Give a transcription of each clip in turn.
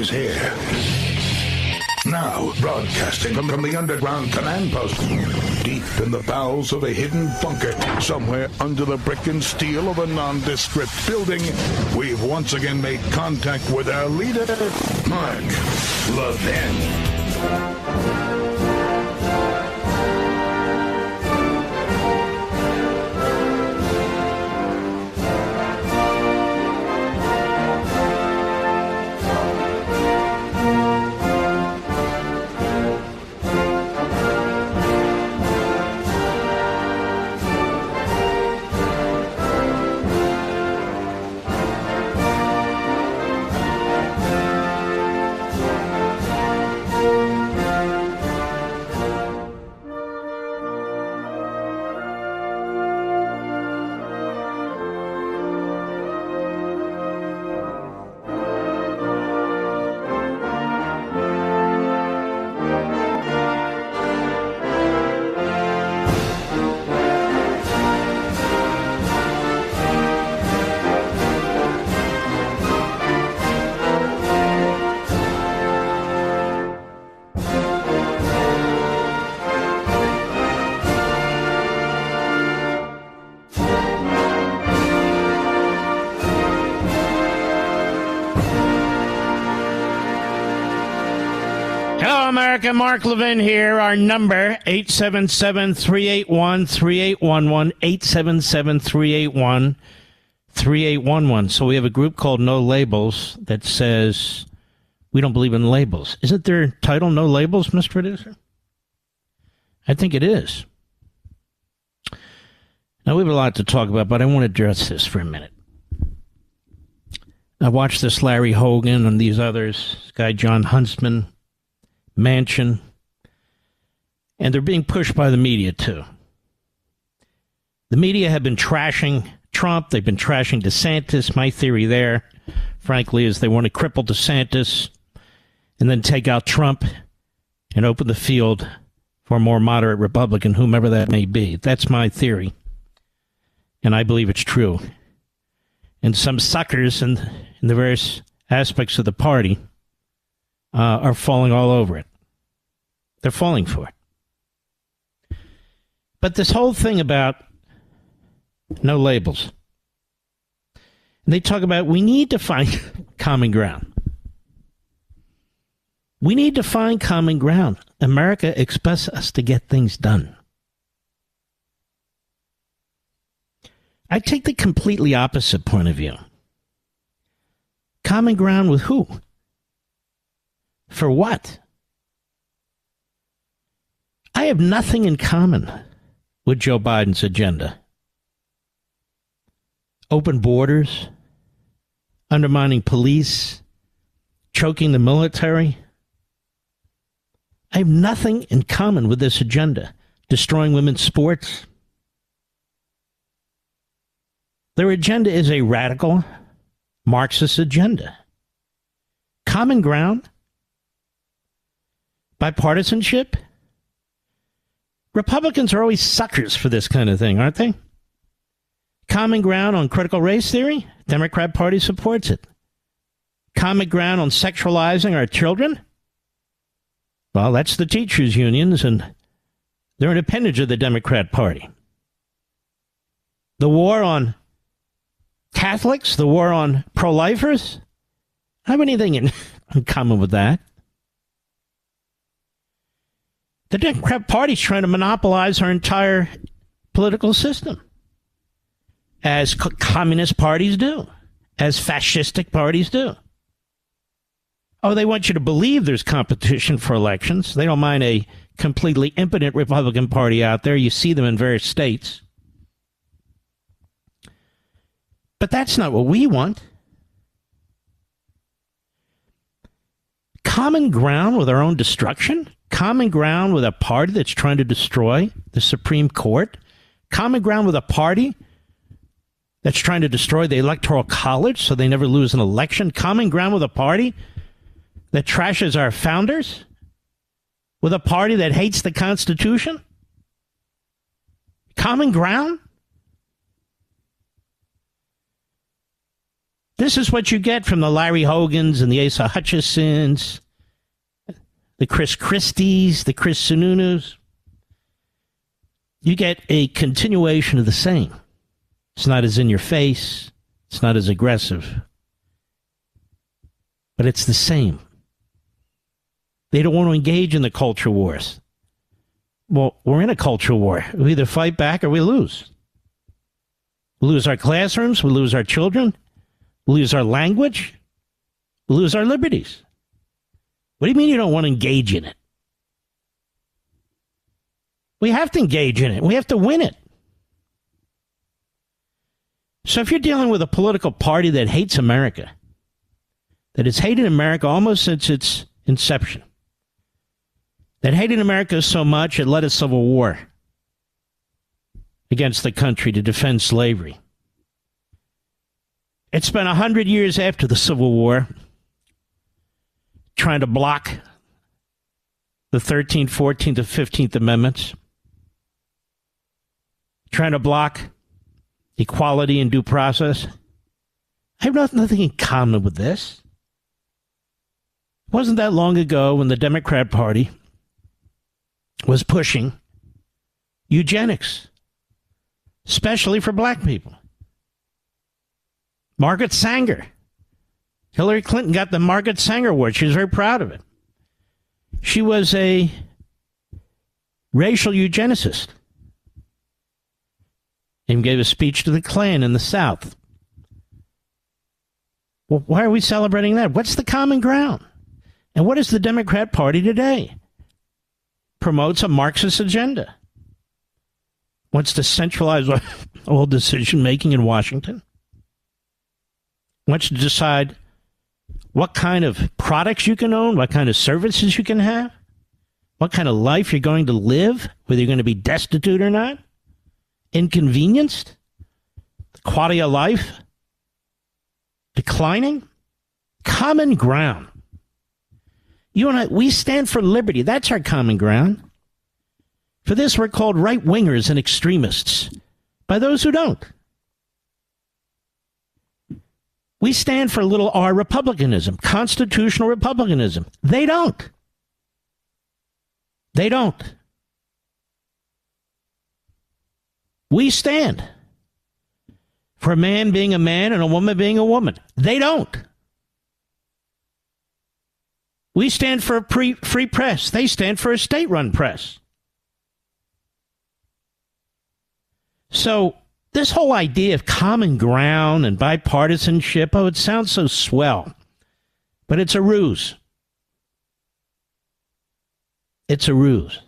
is here. Now, broadcasting from the underground command post, deep in the bowels of a hidden bunker, somewhere under the brick and steel of a nondescript building, we've once again made contact with our leader, Mark Levin. America, Mark Levin here. Our number, 877-381-3811, 877-381-3811. So we have a group called No Labels that says we don't believe in labels. Isn't their title No Labels, Mr. Producer? I think it is. Now, we have a lot to talk about, but I want to address this for a minute. I watched this Larry Hogan and these others, this guy John Huntsman, Manchin, and they're being pushed by the media, too. The media have been trashing Trump. They've been trashing DeSantis. My theory there, frankly, is they want to cripple DeSantis and then take out Trump and open the field for a more moderate Republican, whomever that may be. That's my theory, and I believe it's true. And some suckers in the various aspects of the party are falling all over it. They're falling for it. But this whole thing about no labels, and they talk about we need to find common ground. We need to find common ground. America expects us to get things done. I take the completely opposite point of view. Common ground with who? For what? I have nothing in common with Joe Biden's agenda. Open borders, undermining police, choking the military. I have nothing in common with this agenda. Destroying women's sports. Their agenda is a radical Marxist agenda. Common ground? Bipartisanship? Republicans are always suckers for this kind of thing, aren't they? Common ground on critical race theory? Democrat Party supports it. Common ground on sexualizing our children? Well, that's the teachers' unions, and they're an appendage of the Democrat Party. The war on Catholics? The war on pro-lifers? I have anything in common with that. The Democrat Party's trying to monopolize our entire political system, as communist parties do, as fascistic parties do. Oh, they want you to believe there's competition for elections. They don't mind a completely impotent Republican Party out there. You see them in various states. But that's not what we want. Common ground with our own destruction? Common ground with a party that's trying to destroy the Supreme Court? Common ground with a party that's trying to destroy the Electoral College so they never lose an election? Common ground with a party that trashes our founders? With a party that hates the Constitution? Common ground? This is what you get from the Larry Hogans and the Asa Hutchinsons, the Chris Christies, the Chris Sununus. You get a continuation of the same. It's not as in your face. It's not as aggressive. But it's the same. They don't want to engage in the culture wars. Well, we're in a culture war. We either fight back or we lose. We lose our classrooms. We lose our children. We lose our language. We lose our liberties. What do you mean you don't want to engage in it? We have to engage in it. We have to win it. So if you're dealing with a political party that hates America, that has hated America almost since its inception, that hated America so much it led a civil war against the country to defend slavery. It spent 100 years after the Civil War trying to block the 13th, 14th, and 15th Amendments, trying to block equality and due process. I have nothing in common with this. It wasn't that long ago when the Democrat Party was pushing eugenics, especially for black people. Margaret Sanger. Hillary Clinton got the Margaret Sanger Award. She was very proud of it. She was a racial eugenicist and gave a speech to the Klan in the South. Well, why are we celebrating that? What's the common ground? And what is the Democrat Party today? Promotes a Marxist agenda. Wants to centralize all decision-making in Washington. Wants to decide what kind of products you can own, what kind of services you can have, what kind of life you're going to live, whether you're going to be destitute or not, inconvenienced, the quality of life declining. Common ground. You and I, we stand for liberty. That's our common ground. For this, we're called right-wingers and extremists by those who don't. We stand for little r republicanism, constitutional republicanism. They don't. They don't. We stand for a man being a man and a woman being a woman. They don't. We stand for a free press. They stand for a state-run press. So this whole idea of common ground and bipartisanship, oh, it sounds so swell, but it's a ruse. It's a ruse.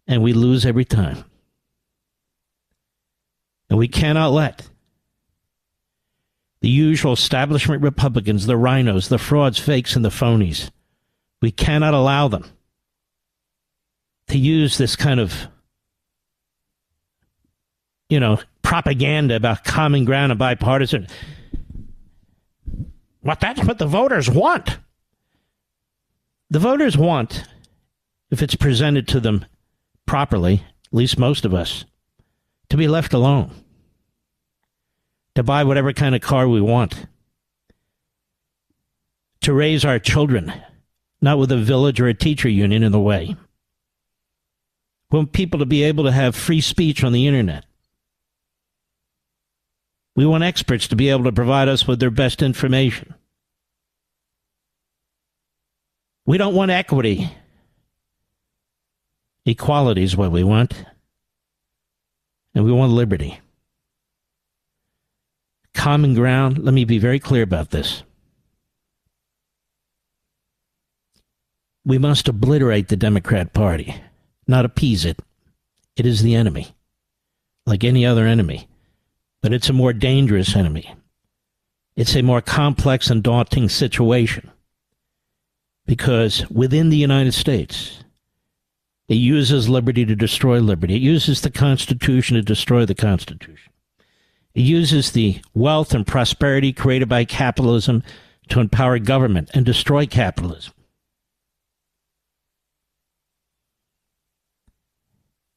And we lose every time. And we cannot let the usual establishment Republicans, the rhinos, the frauds, fakes, and the phonies, we cannot allow them to use this kind of, propaganda about common ground and bipartisan. That's what the voters want. The voters want, if it's presented to them properly, at least most of us, to be left alone, to buy whatever kind of car we want, to raise our children, not with a village or a teacher union in the way. We want people to be able to have free speech on the internet. We want experts to be able to provide us with their best information. We don't want equity. Equality is what we want. And we want liberty. Common ground, let me be very clear about this. We must obliterate the Democrat Party, not appease it. It is the enemy, like any other enemy. But it's a more dangerous enemy. It's a more complex and daunting situation. Because within the United States, it uses liberty to destroy liberty. It uses the Constitution to destroy the Constitution. It uses the wealth and prosperity created by capitalism to empower government and destroy capitalism.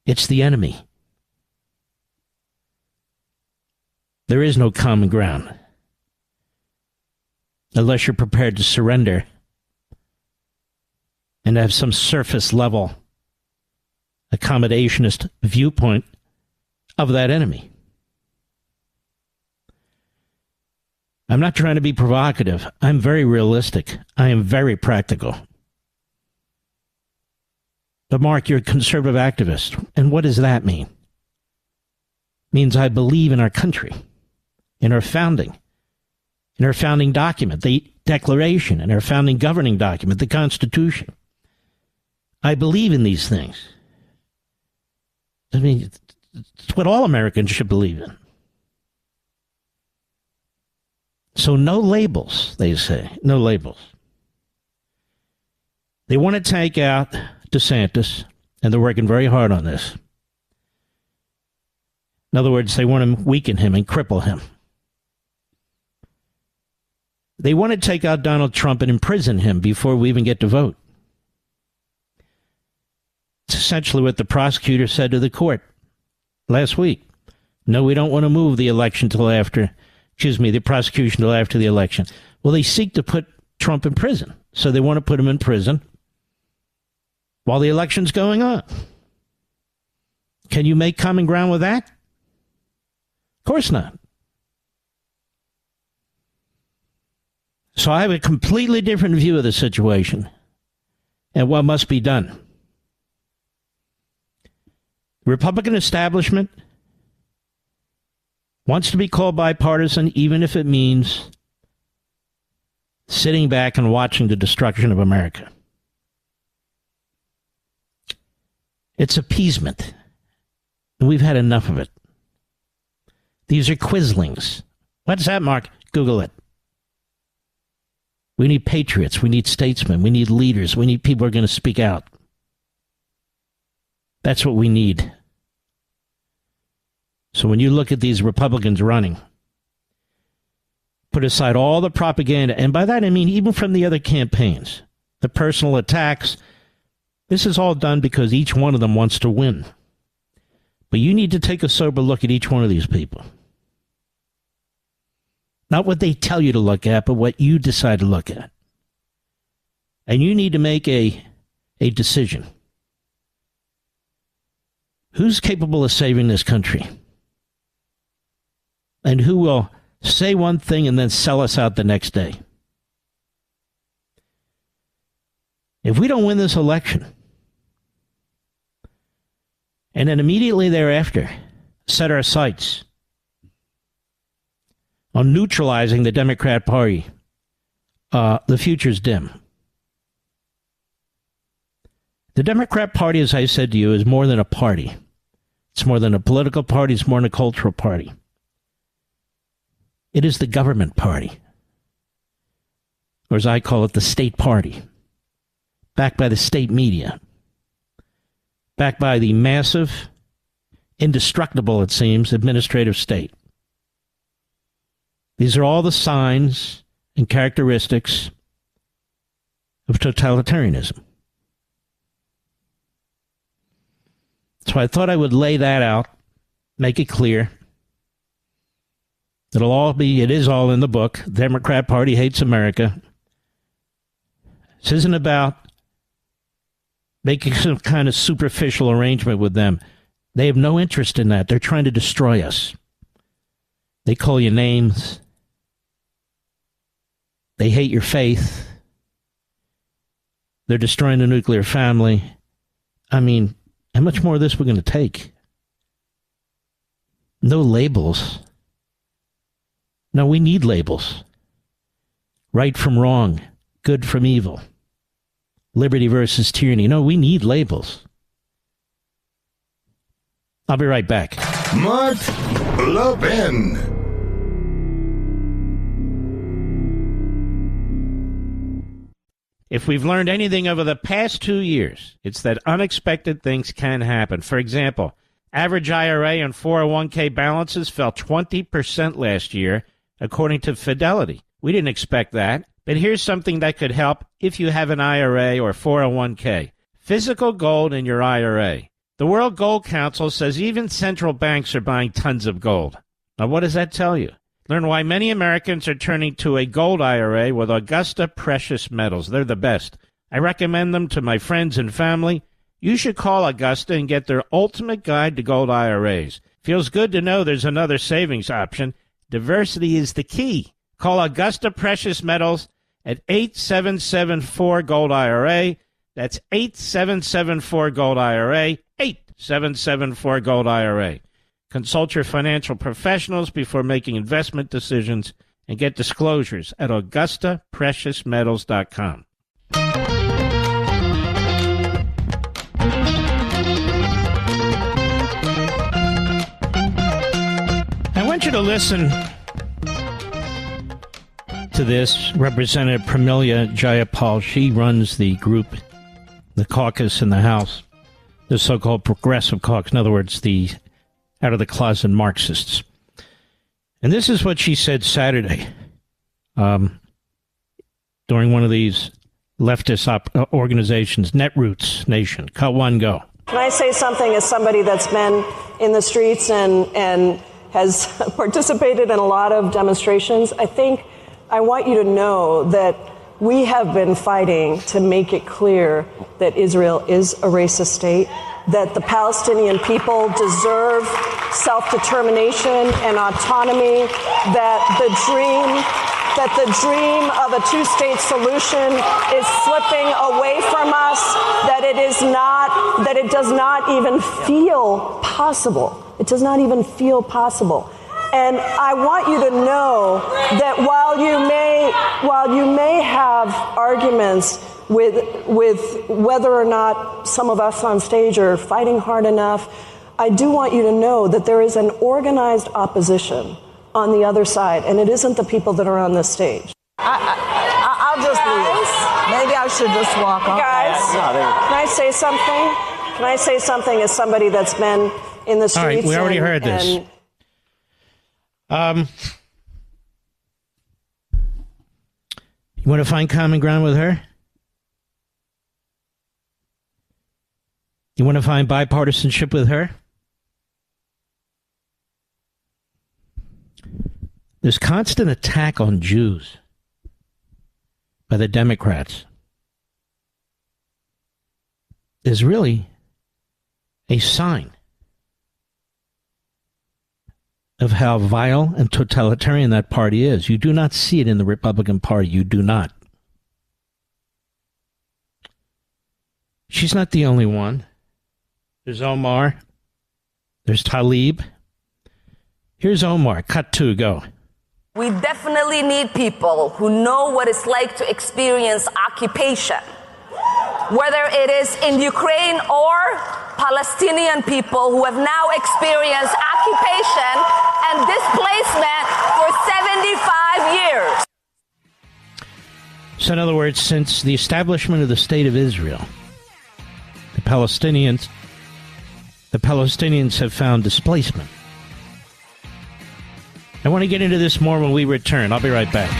It's the enemy. There is no common ground. unless you're prepared to surrender and have some surface level accommodationist viewpoint of that enemy. I'm not trying to be provocative. I'm very realistic. I am very practical. But Mark, you're a conservative activist. And what does that mean? It means I believe in our country, in our founding document, the Declaration, in our founding governing document, the Constitution. I believe in these things. I mean, it's what all Americans should believe in. So no labels, they say. No labels. They want to take out DeSantis, and they're working very hard on this. In other words, they want to weaken him and cripple him. They want to take out Donald Trump and imprison him before we even get to vote. It's essentially what the prosecutor said to the court last week. No, we don't want to move the prosecution till after the election. Well, they seek to put Trump in prison. So they want to put him in prison while the election's going on. Can you make common ground with that? Of course not. So I have a completely different view of the situation and what must be done. The Republican establishment wants to be called bipartisan, even if it means sitting back and watching the destruction of America. It's appeasement. And we've had enough of it. These are quislings. What's that, Mark? Google it. We need patriots. We need statesmen. We need leaders. We need people who are going to speak out. That's what we need. So when you look at these Republicans running, put aside all the propaganda, and by that I mean even from the other campaigns, the personal attacks, this is all done because each one of them wants to win. But you need to take a sober look at each one of these people. Not what they tell you to look at, but what you decide to look at. And you need to make a decision. Who's capable of saving this country? And who will say one thing and then sell us out the next day? If we don't win this election, and then immediately thereafter set our sights on neutralizing the Democrat Party, the future's dim. The Democrat Party, as I said to you, is more than a party. It's more than a political party. It's more than a cultural party. It is the government party, or as I call it, the state party, backed by the state media, backed by the massive, indestructible, it seems, administrative state. These are all the signs and characteristics of totalitarianism. So I thought I would lay that out, make it clear. It is all in the book. The Democrat Party hates America. This isn't about making some kind of superficial arrangement with them. They have no interest in that. They're trying to destroy us. They call you names. They hate your faith. They're destroying the nuclear family. I mean, how much more of this we're going to take? No labels. No, we need labels. Right from wrong, good from evil, liberty versus tyranny. No, we need labels. I'll be right back. Mark Levin. If we've learned anything over the past 2 years, it's that unexpected things can happen. For example, average IRA and 401k balances fell 20% last year, according to Fidelity. We didn't expect that, but here's something that could help if you have an IRA or 401k. Physical gold in your IRA. The World Gold Council says even central banks are buying tons of gold. Now, what does that tell you? Learn why many Americans are turning to a gold IRA with Augusta Precious Metals. They're the best. I recommend them to my friends and family. You should call Augusta and get their ultimate guide to gold IRAs. Feels good to know there's another savings option. Diversity is the key. Call Augusta Precious Metals at 8774-GOLD-IRA. That's 8774-GOLD-IRA, 8774-GOLD-IRA. Consult your financial professionals before making investment decisions and get disclosures at AugustaPreciousMetals.com. I want you to listen to this. Representative Pramila Jayapal, she runs the group, the caucus in the House, the so-called progressive caucus, in other words, the out-of-the-closet Marxists. And this is what she said Saturday during one of these leftist organizations, Netroots Nation. Cut one, go. Can I say something as somebody that's been in the streets and has participated in a lot of demonstrations? I want you to know that we have been fighting to make it clear that Israel is a racist state, that the Palestinian people deserve self-determination and autonomy, that the dream of a two-state solution is slipping away from us, that it does not even feel possible. It does not even feel possible. And I want you to know that while you may have arguments with whether or not some of us on stage are fighting hard enough, I do want you to know that there is an organized opposition on the other side, and it isn't the people that are on this stage. I'll just leave. Maybe I should just walk off. Guys, can I say something? Can I say something as somebody that's been in the streets? All right, we already heard this. You want to find common ground with her? You want to find bipartisanship with her? This constant attack on Jews by the Democrats is really a sign of how vile and totalitarian that party is. You do not see it in the Republican Party. You do not. She's not the only one. There's Omar. There's Tlaib. Here's Omar. Cut two, go. We definitely need people who know what it's like to experience occupation, whether it is in Ukraine or Palestinian people who have now experienced occupation and displacement for 75 years. So in other words, since the establishment of the State of Israel, the Palestinians have found displacement. I want to get into this more when we return. I'll be right back.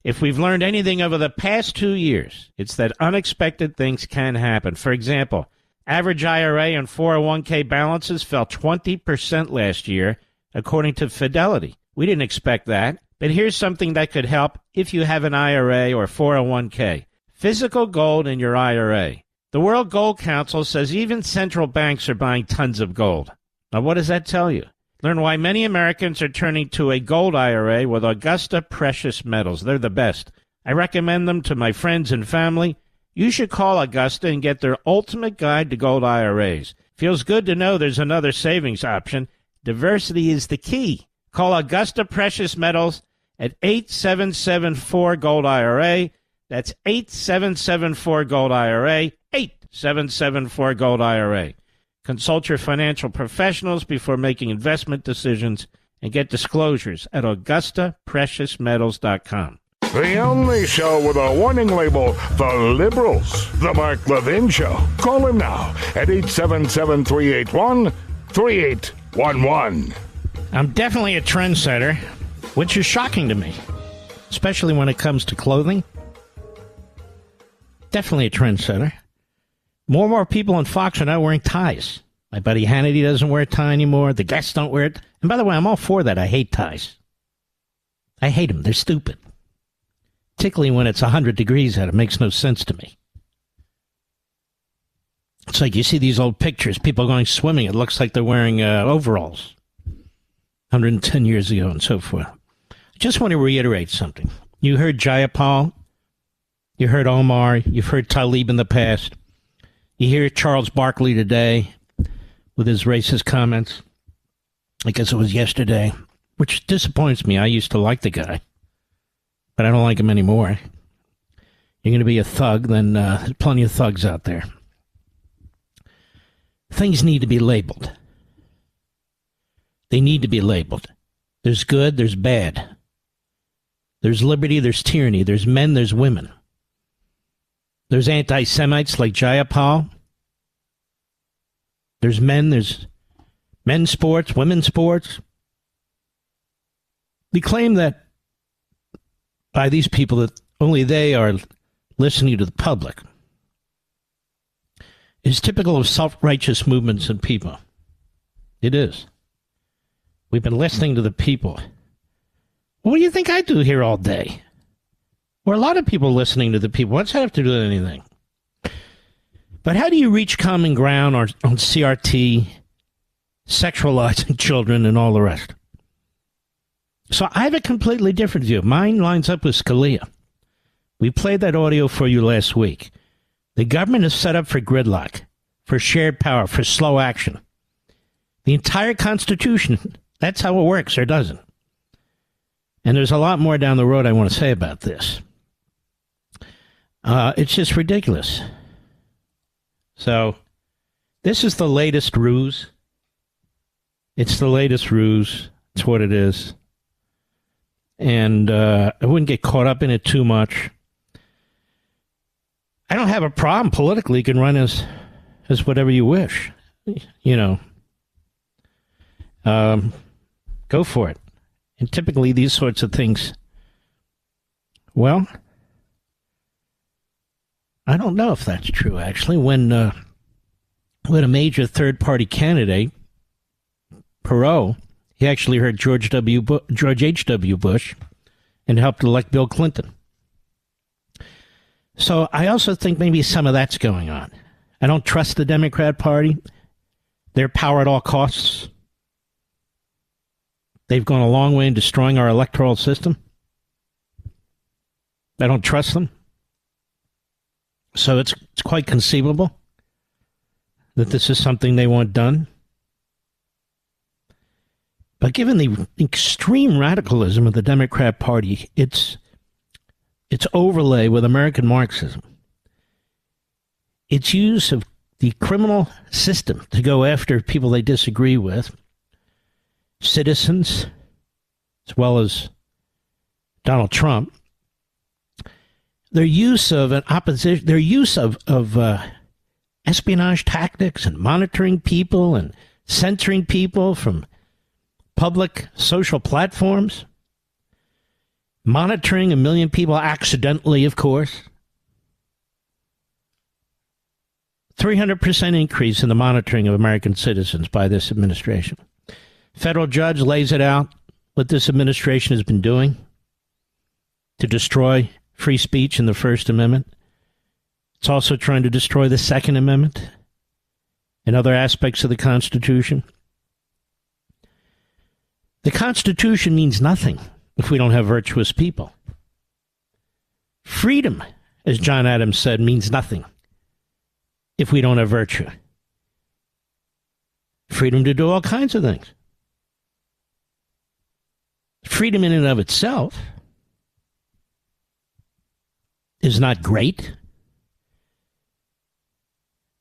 If we've learned anything over the past 2 years, it's that unexpected things can happen. For example, average IRA and 401k balances fell 20% last year, according to Fidelity. We didn't expect that, but here's something that could help if you have an IRA or 401k. Physical gold in your IRA. The World Gold Council says even central banks are buying tons of gold. Now, what does that tell you? Learn why many Americans are turning to a gold IRA with Augusta Precious Metals. They're the best. I recommend them to my friends and family. You should call Augusta and get their ultimate guide to gold IRAs. Feels good to know there's another savings option. Diversity is the key. Call Augusta Precious Metals at 8774-GOLD-IRA. That's 8774-GOLD-IRA, 8774-GOLD-IRA. Consult your financial professionals before making investment decisions and get disclosures at AugustaPreciousMetals.com. The only show with a warning label, The Liberals. The Mark Levin Show. Call him now at 877-381-3811. I'm definitely a trendsetter, which is shocking to me, especially when it comes to clothing. Definitely a trendsetter. More and more people on Fox are now wearing ties. My buddy Hannity doesn't wear a tie anymore. The guests don't wear it. And by the way, I'm all for that. I hate ties. I hate them. They're stupid. Particularly when it's 100 degrees out. It makes no sense to me. It's like you see these old pictures, people going swimming. It looks like they're wearing overalls 110 years ago and so forth. I just want to reiterate something. You heard Jayapal. You heard Omar. You've heard Tlaib in the past. You hear Charles Barkley today with his racist comments. I guess it was yesterday, which disappoints me. I used to like the guy, but I don't like him anymore. You're going to be a thug, then there's plenty of thugs out there. Things need to be labeled. They need to be labeled. There's good, there's bad. There's liberty, there's tyranny. There's men, there's women. There's anti-Semites like Jayapal. There's men's sports, women's sports. We claim that by these people that only they are listening to the public. Is typical of self-righteous movements and people. It is. We've been listening to the people. What do you think I do here all day? Or a lot of people listening to the people. What's that have to do with anything? But how do you reach common ground on CRT, sexualizing children, and all the rest? So I have a completely different view. Mine lines up with Scalia. We played that audio for you last week. The government is set up for gridlock, for shared power, for slow action. The entire Constitution, that's how it works, or doesn't. And there's a lot more down the road I want to say about this. It's just ridiculous. So, this is the latest ruse. It's the latest ruse. It's what it is. And I wouldn't get caught up in it too much. I don't have a problem politically. You can run as whatever you wish. You know. Go for it. And typically these sorts of things, well, I don't know if that's true, actually. When a major third-party candidate, Perot, he actually heard George H.W. Bush and helped elect Bill Clinton. So I also think maybe some of that's going on. I don't trust the Democrat Party. They're power at all costs. They've gone a long way in destroying our electoral system. I don't trust them. So it's quite conceivable that this is something they want done. But given the extreme radicalism of the Democrat Party, its overlay with American Marxism, its use of the criminal system to go after people they disagree with, citizens, as well as Donald Trump, their use of an opposition, their use of espionage tactics and monitoring people and censoring people from public social platforms, monitoring 1 million people accidentally, of course. 300% increase in the monitoring of American citizens by this administration. Federal judge lays it out what this administration has been doing to destroy free speech in the First Amendment. It's also trying to destroy the Second Amendment and other aspects of the Constitution. The Constitution means nothing if we don't have virtuous people. Freedom, as John Adams said, means nothing if we don't have virtue. Freedom to do all kinds of things. Freedom in and of itself is not great.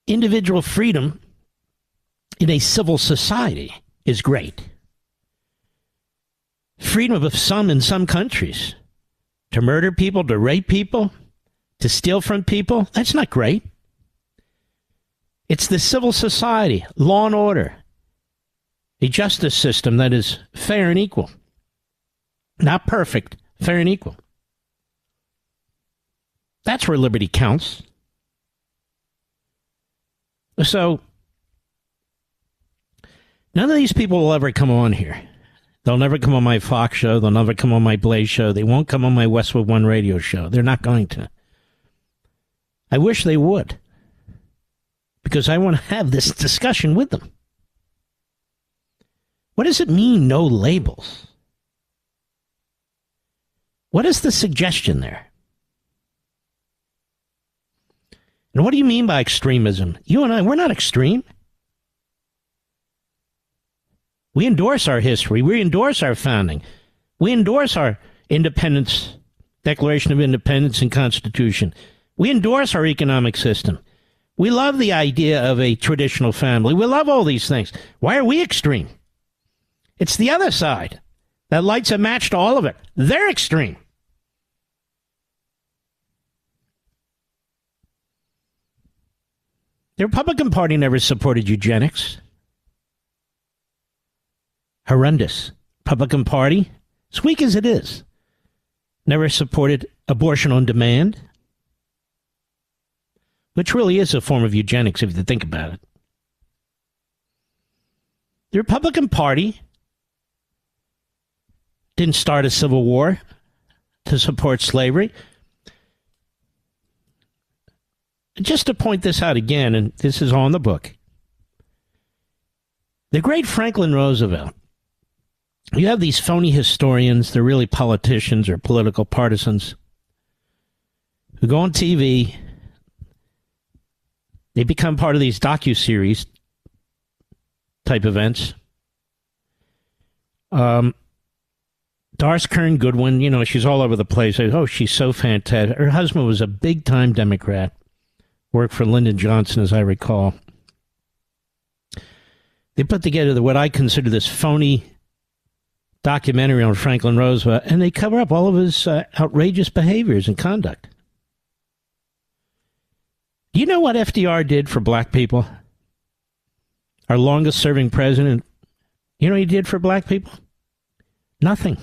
Individual freedom in a civil society is great. Freedom of some in some countries to murder people, to rape people, to steal from people, that's not great. It's the civil society, law and order, a justice system that is fair and equal. Not perfect, fair and equal. That's where liberty counts. So, None of these people will ever come on here. They'll never come on my Fox show. They'll never come on my Blaze show. They won't come on my Westwood One radio show. They're not going to. I wish they would, because I want to have this discussion with them. What does it mean, no labels? What is the suggestion there? And what do you mean by extremism? You and I, we're not extreme. We endorse our history. We endorse our founding. We endorse our independence, Declaration of Independence and Constitution. We endorse our economic system. We love the idea of a traditional family. We love all these things. Why are we extreme? It's the other side that lights a match to all of it. They're extreme. The Republican Party never supported eugenics. Horrendous. Republican Party, as weak as it is, never supported abortion on demand, which really is a form of eugenics if you think about it. The Republican Party didn't start a civil war to support slavery. Just to point this out again, and this is on the book, the great Franklin Roosevelt, you have these phony historians, they're really politicians or political partisans, who go on TV, they become part of these docuseries type events. Darce Kern Goodwin, you know, she's all over the place. Oh, she's so fantastic. Her husband was a big-time Democrat. Worked for Lyndon Johnson, as I recall. They put together what I consider this phony documentary on Franklin Roosevelt, and they cover up all of his outrageous behaviors and conduct. Do you know what FDR did for black people? Our longest-serving president. You know what he did for black people? Nothing.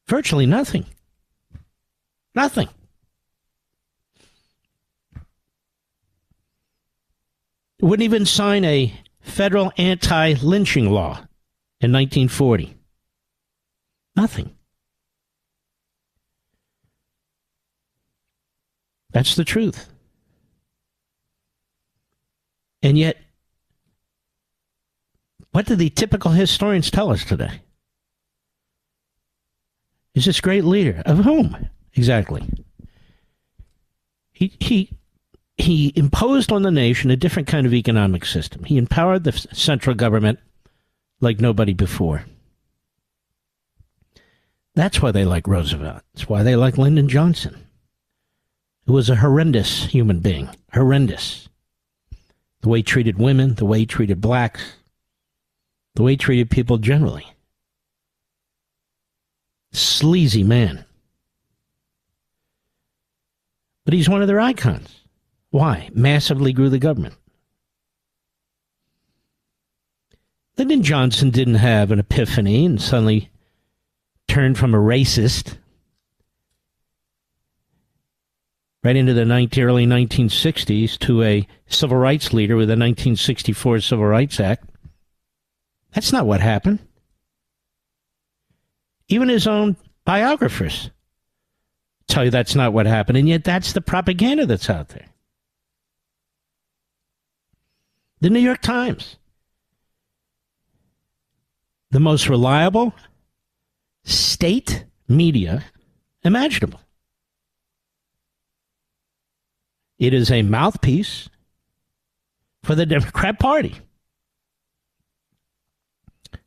Virtually nothing. Nothing. Wouldn't even sign a federal anti-lynching law in 1940. Nothing. That's the truth. And yet, what do the typical historians tell us today? Is this great leader? Of whom? Exactly. He imposed on the nation a different kind of economic system. He empowered the central government like nobody before. That's why they like Roosevelt. That's why they like Lyndon Johnson, who was a horrendous human being. Horrendous. The way he treated women, the way he treated blacks, the way he treated people generally. Sleazy man. But he's one of their icons. Why? Massively grew the government. Lyndon Johnson didn't have an epiphany and suddenly turned from a racist right into the early 1960s to a civil rights leader with the 1964 Civil Rights Act. That's not what happened. Even his own biographers tell you that's not what happened, and yet that's the propaganda that's out there. The New York Times, the most reliable state media imaginable. It is a mouthpiece for the Democrat Party.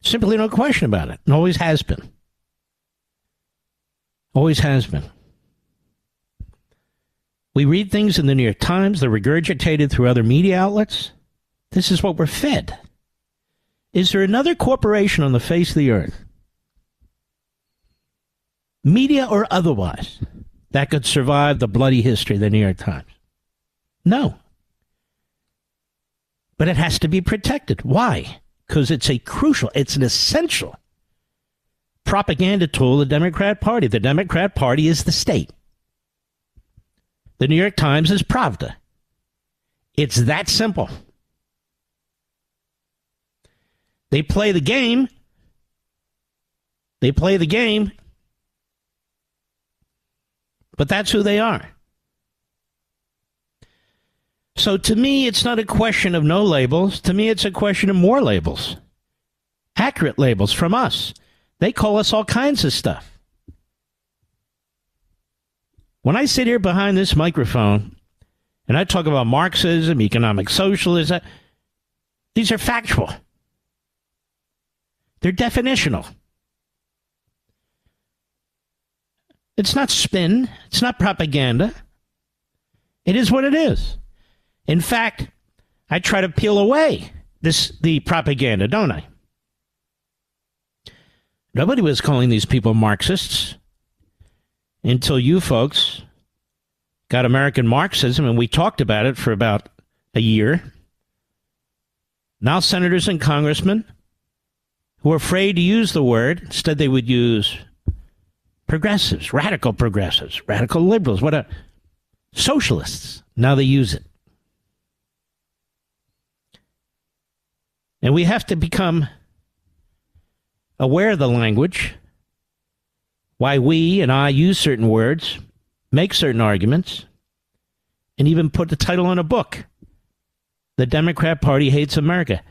Simply no question about it, and always has been. Always has been. We read things in the New York Times, they're regurgitated through other media outlets. This is what we're fed. Is there another corporation on the face of the earth, media or otherwise, that could survive the bloody history of the New York Times? No. But it has to be protected. Why? Because it's it's an essential propaganda tool of the Democrat Party. The Democrat Party is the state. The New York Times is Pravda. It's that simple. They play the game. They play the game. But that's who they are. So to me, it's not a question of no labels. To me, it's a question of more labels. Accurate labels from us. They call us all kinds of stuff. When I sit here behind this microphone and I talk about Marxism, economic socialism, these are factual. They're definitional. It's not spin. It's not propaganda. It is what it is. In fact, I try to peel away the propaganda, don't I? Nobody was calling these people Marxists until you folks got American Marxism, and we talked about it for about a year. Now senators and congressmen who are afraid to use the word, instead they would use progressives, radical liberals, socialists. Now they use it. And we have to become aware of the language, why we and I use certain words, make certain arguments, and even put the title on a book. The Democrat Party Hates America.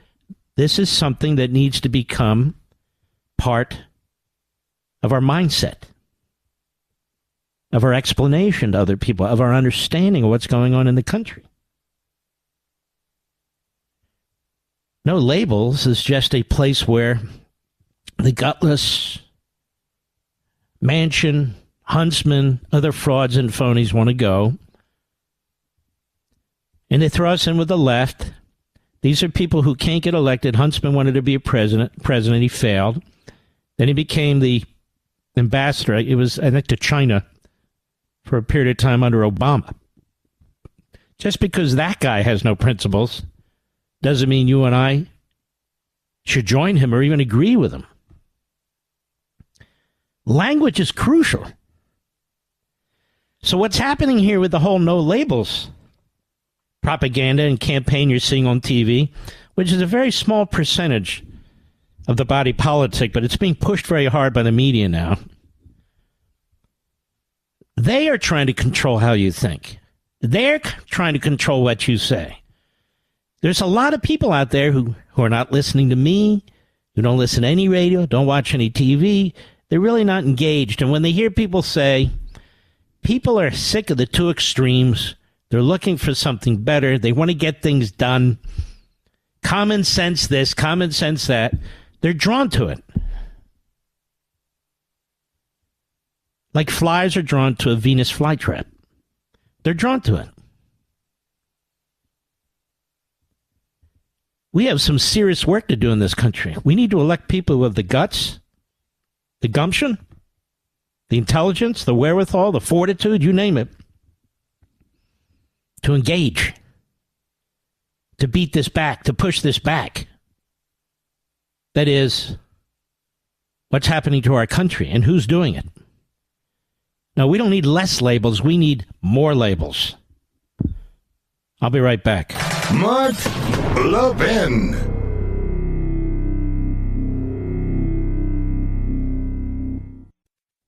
This is something that needs to become part of our mindset, of our explanation to other people, of our understanding of what's going on in the country. No labels is just a place where the gutless Manchin, Huntsman, other frauds and phonies want to go. And they throw us in with the left. These are people who can't get elected. Huntsman wanted to be a president. He failed. Then he became the ambassador. It was, I think, to China for a period of time under Obama. Just because that guy has no principles doesn't mean you and I should join him or even agree with him. Language is crucial. So what's happening here with the whole no labels propaganda and campaign you're seeing on TV, which is a very small percentage of the body politic, but it's being pushed very hard by the media now. They are trying to control how you think. They're trying to control what you say. There's a lot of people out there who are not listening to me, who don't listen to any radio, don't watch any TV. They're really not engaged. And when they hear people say, people are sick of the two extremes, they're looking for something better, they want to get things done, common sense this, common sense that, they're drawn to it. Like flies are drawn to a Venus flytrap. They're drawn to it. We have some serious work to do in this country. We need to elect people with the guts, the gumption, the intelligence, the wherewithal, the fortitude, you name it, to engage, to beat this back, to push this back. That is what's happening to our country and who's doing it. No, we don't need less labels. We need more labels. I'll be right back. Mark Levin.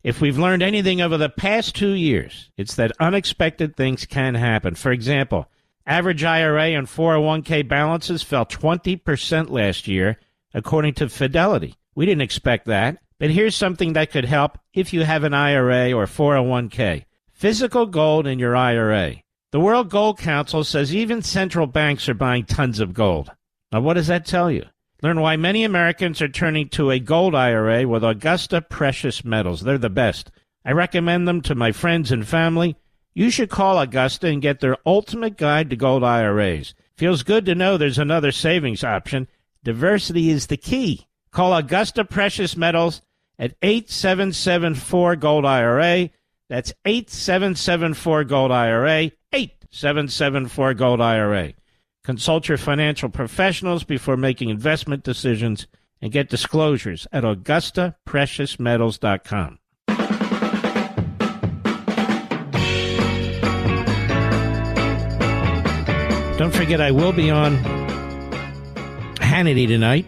If we've learned anything over the past 2 years, it's that unexpected things can happen. For example, average IRA and 401k balances fell 20% last year, according to Fidelity. We didn't expect that, but here's something that could help if you have an IRA or 401k. Physical gold in your IRA. The World Gold Council says even central banks are buying tons of gold. Now, what does that tell you? Learn why many Americans are turning to a gold IRA with Augusta Precious Metals. They're the best. I recommend them to my friends and family. You should call Augusta and get their ultimate guide to gold IRAs. Feels good to know there's another savings option. Diversity is the key. Call Augusta Precious Metals at 8774-GOLD-IRA. That's 8774-GOLD-IRA, 8774-GOLD-IRA. Consult your financial professionals before making investment decisions and get disclosures at AugustaPreciousMetals.com. Don't forget, I will be on Hannity tonight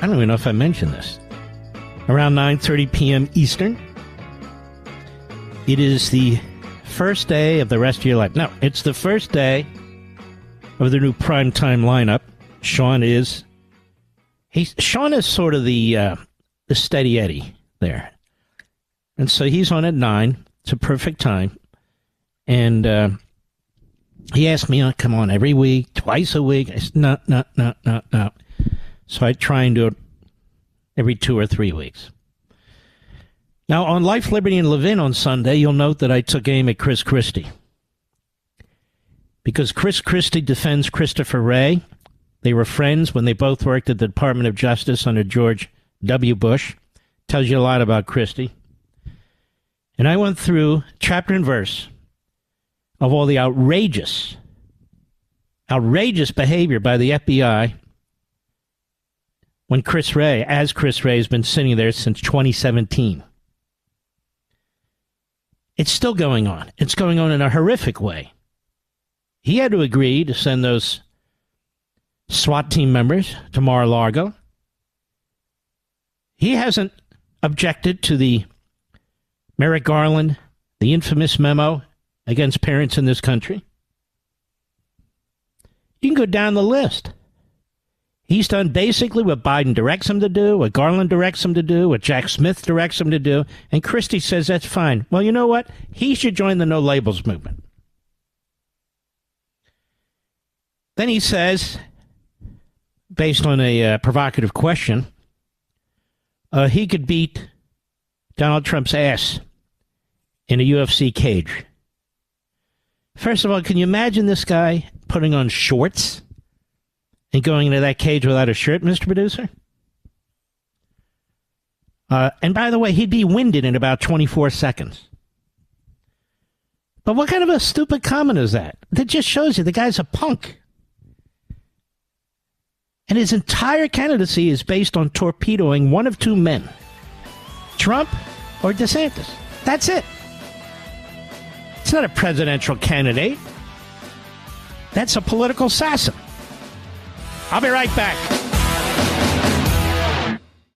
I don't even know if I mentioned this, around 9:30 p.m. Eastern. It is the first day of the rest of your life. No, it's the first day of the new primetime lineup. Sean is sort of the steady Eddie there. And so he's on at 9. It's a perfect time. And he asked me, come on, every week, twice a week. I said, no. So I try and do it every 2 or 3 weeks. Now, on Life, Liberty, and Levin on Sunday, you'll note that I took aim at Chris Christie. Because Chris Christie defends Christopher Wray. They were friends when they both worked at the Department of Justice under George W. Bush. Tells you a lot about Christie. And I went through chapter and verse of all the outrageous behavior by the FBI when Chris Wray has been sitting there since 2017. It's still going on. It's going on in a horrific way. He had to agree to send those SWAT team members to Mar-a-Lago. He hasn't objected to the Merrick Garland, the infamous memo against parents in this country. You can go down the list. He's done basically what Biden directs him to do, what Garland directs him to do, what Jack Smith directs him to do, and Christie says that's fine. Well, you know what? He should join the No Labels movement. Then he says, based on a provocative question, he could beat Donald Trump's ass in a UFC cage. First of all, can you imagine this guy putting on shorts and going into that cage without a shirt, Mr. Producer? And by the way, he'd be winded in about 24 seconds. But what kind of a stupid comment is that? That just shows you the guy's a punk. And his entire candidacy is based on torpedoing one of two men, Trump or DeSantis. That's it. It's not a presidential candidate. That's a political assassin. I'll be right back.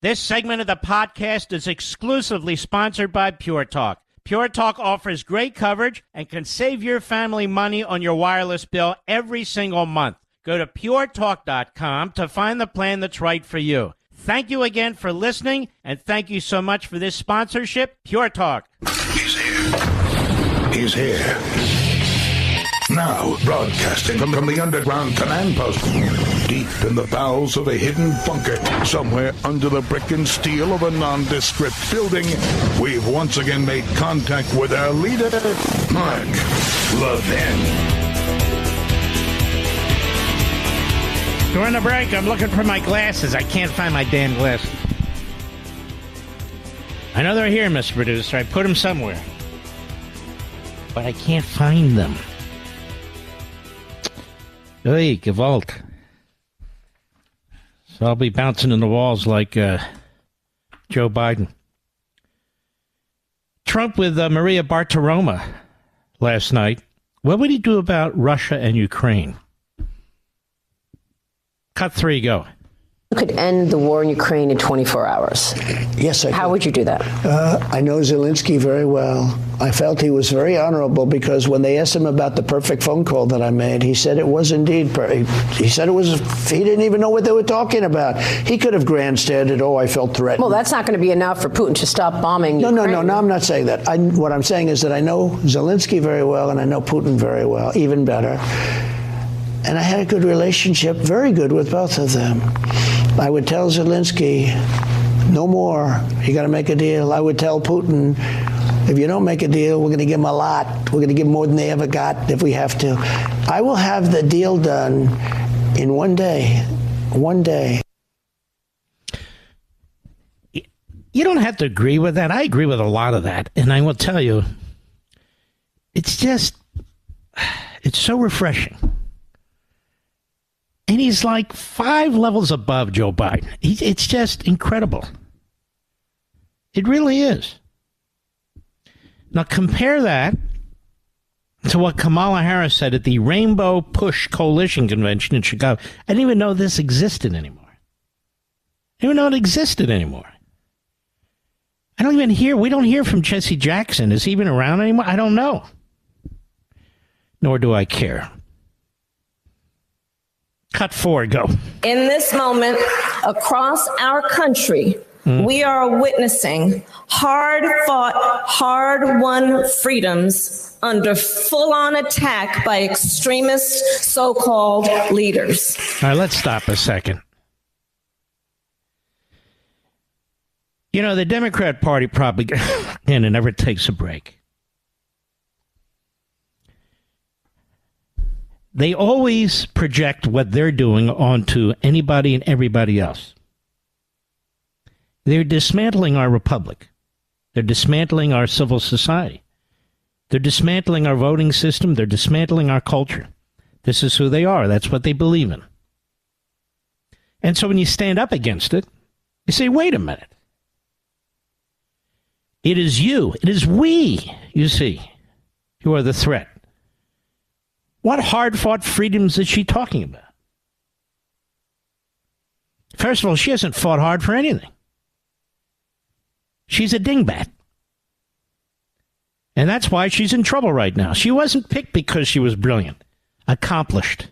This segment of the podcast is exclusively sponsored by Pure Talk. Pure Talk offers great coverage and can save your family money on your wireless bill every single month. Go to puretalk.com to find the plan that's right for you. Thank you again for listening, and thank you so much for this sponsorship, Pure Talk. He's here. He's here. Now, broadcasting from the underground command post, deep in the bowels of a hidden bunker, somewhere under the brick and steel of a nondescript building, we've once again made contact with our leader, Mark Levin. During the break, I'm looking for my glasses. I can't find my damn glasses. I know they're here, Mr. Producer. I put them somewhere. But I can't find them. Hey, Gewalt. So I'll be bouncing in the walls like Joe Biden. Trump with Maria Bartiromo last night. What would he do about Russia and Ukraine? Cut 3, go. You could end the war in Ukraine in 24 hours. Yes, I could. How would you do that? I know Zelensky very well. I felt he was very honorable because when they asked him about the perfect phone call that I made, he said it was indeed he said it was, he didn't even know what they were talking about. He could have grandstanded, I felt threatened. Well, that's not going to be enough for Putin to stop bombing Ukraine. No, I'm not saying that. What I'm saying is that I know Zelensky very well and I know Putin very well, even better. And I had a good relationship, very good with both of them. I would tell Zelensky, no more. You got to make a deal. I would tell Putin, if you don't make a deal, we're going to give him a lot. We're going to give him more than they ever got if we have to. I will have the deal done in one day. One day. You don't have to agree with that. I agree with a lot of that. And I will tell you, it's so refreshing. And he's like 5 levels above Joe Biden. It's just incredible. It really is. Now compare that to what Kamala Harris said at the Rainbow Push Coalition Convention in Chicago. I didn't even know this existed anymore. even know it existed anymore. We don't hear from Jesse Jackson. Is he even around anymore? I don't know. Nor do I care. Cut 4, go. In this moment, across our country, we are witnessing hard-fought, hard-won freedoms under full-on attack by extremist so-called leaders. All right, let's stop a second. You know, the Democrat Party propaganda never takes a break. They always project what they're doing onto anybody and everybody else. They're dismantling our republic. They're dismantling our civil society. They're dismantling our voting system. They're dismantling our culture. This is who they are. That's what they believe in. And so when you stand up against it, you say, wait a minute. It is you. It is we, you see, who are the threat. What hard-fought freedoms is she talking about? First of all, she hasn't fought hard for anything. She's a dingbat. And that's why she's in trouble right now. She wasn't picked because she was brilliant, accomplished.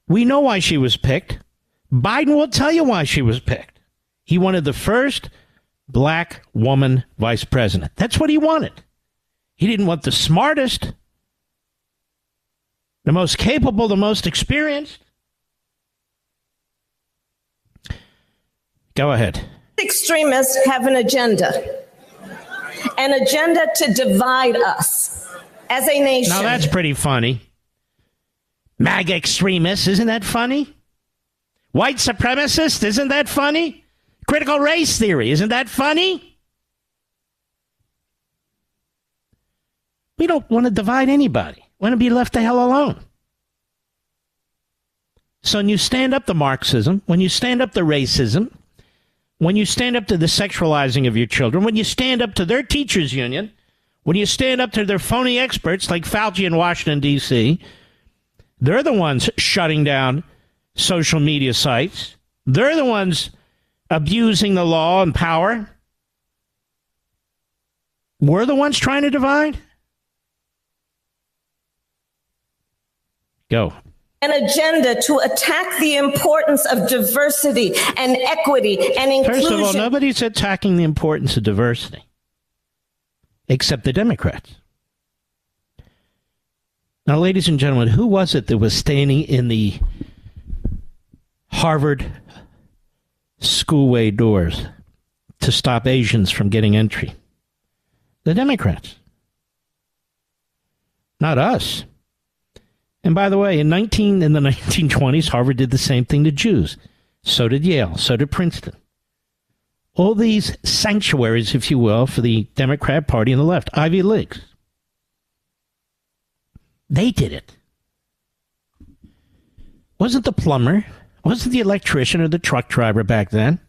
We know why she was picked. Biden will tell you why she was picked. He wanted the first black woman vice president. That's what he wanted. He didn't want the smartest, the most capable, the most experienced. Go ahead. Extremists have an agenda to divide us as a nation. Now that's pretty funny. MAGA extremists, isn't that funny? White supremacists, isn't that funny? Critical race theory, isn't that funny? We don't want to divide anybody. We want to be left the hell alone. So when you stand up to Marxism, when you stand up to racism, when you stand up to the sexualizing of your children, when you stand up to their teachers' union, when you stand up to their phony experts like Fauci in Washington, D.C., they're the ones shutting down social media sites. They're the ones abusing the law and power. We're the ones trying to divide. Go. An agenda to attack the importance of diversity and equity and inclusion. First of all, nobody's attacking the importance of diversity, except the Democrats. Now, ladies and gentlemen, who was it that was standing in the Harvard schoolway doors to stop Asians from getting entry? The Democrats. Not us. And by the way, in the 1920s, Harvard did the same thing to Jews. So did Yale. So did Princeton. All these sanctuaries, if you will, for the Democrat Party and the left, Ivy Leagues. They did it. Wasn't the plumber, wasn't the electrician or the truck driver back then.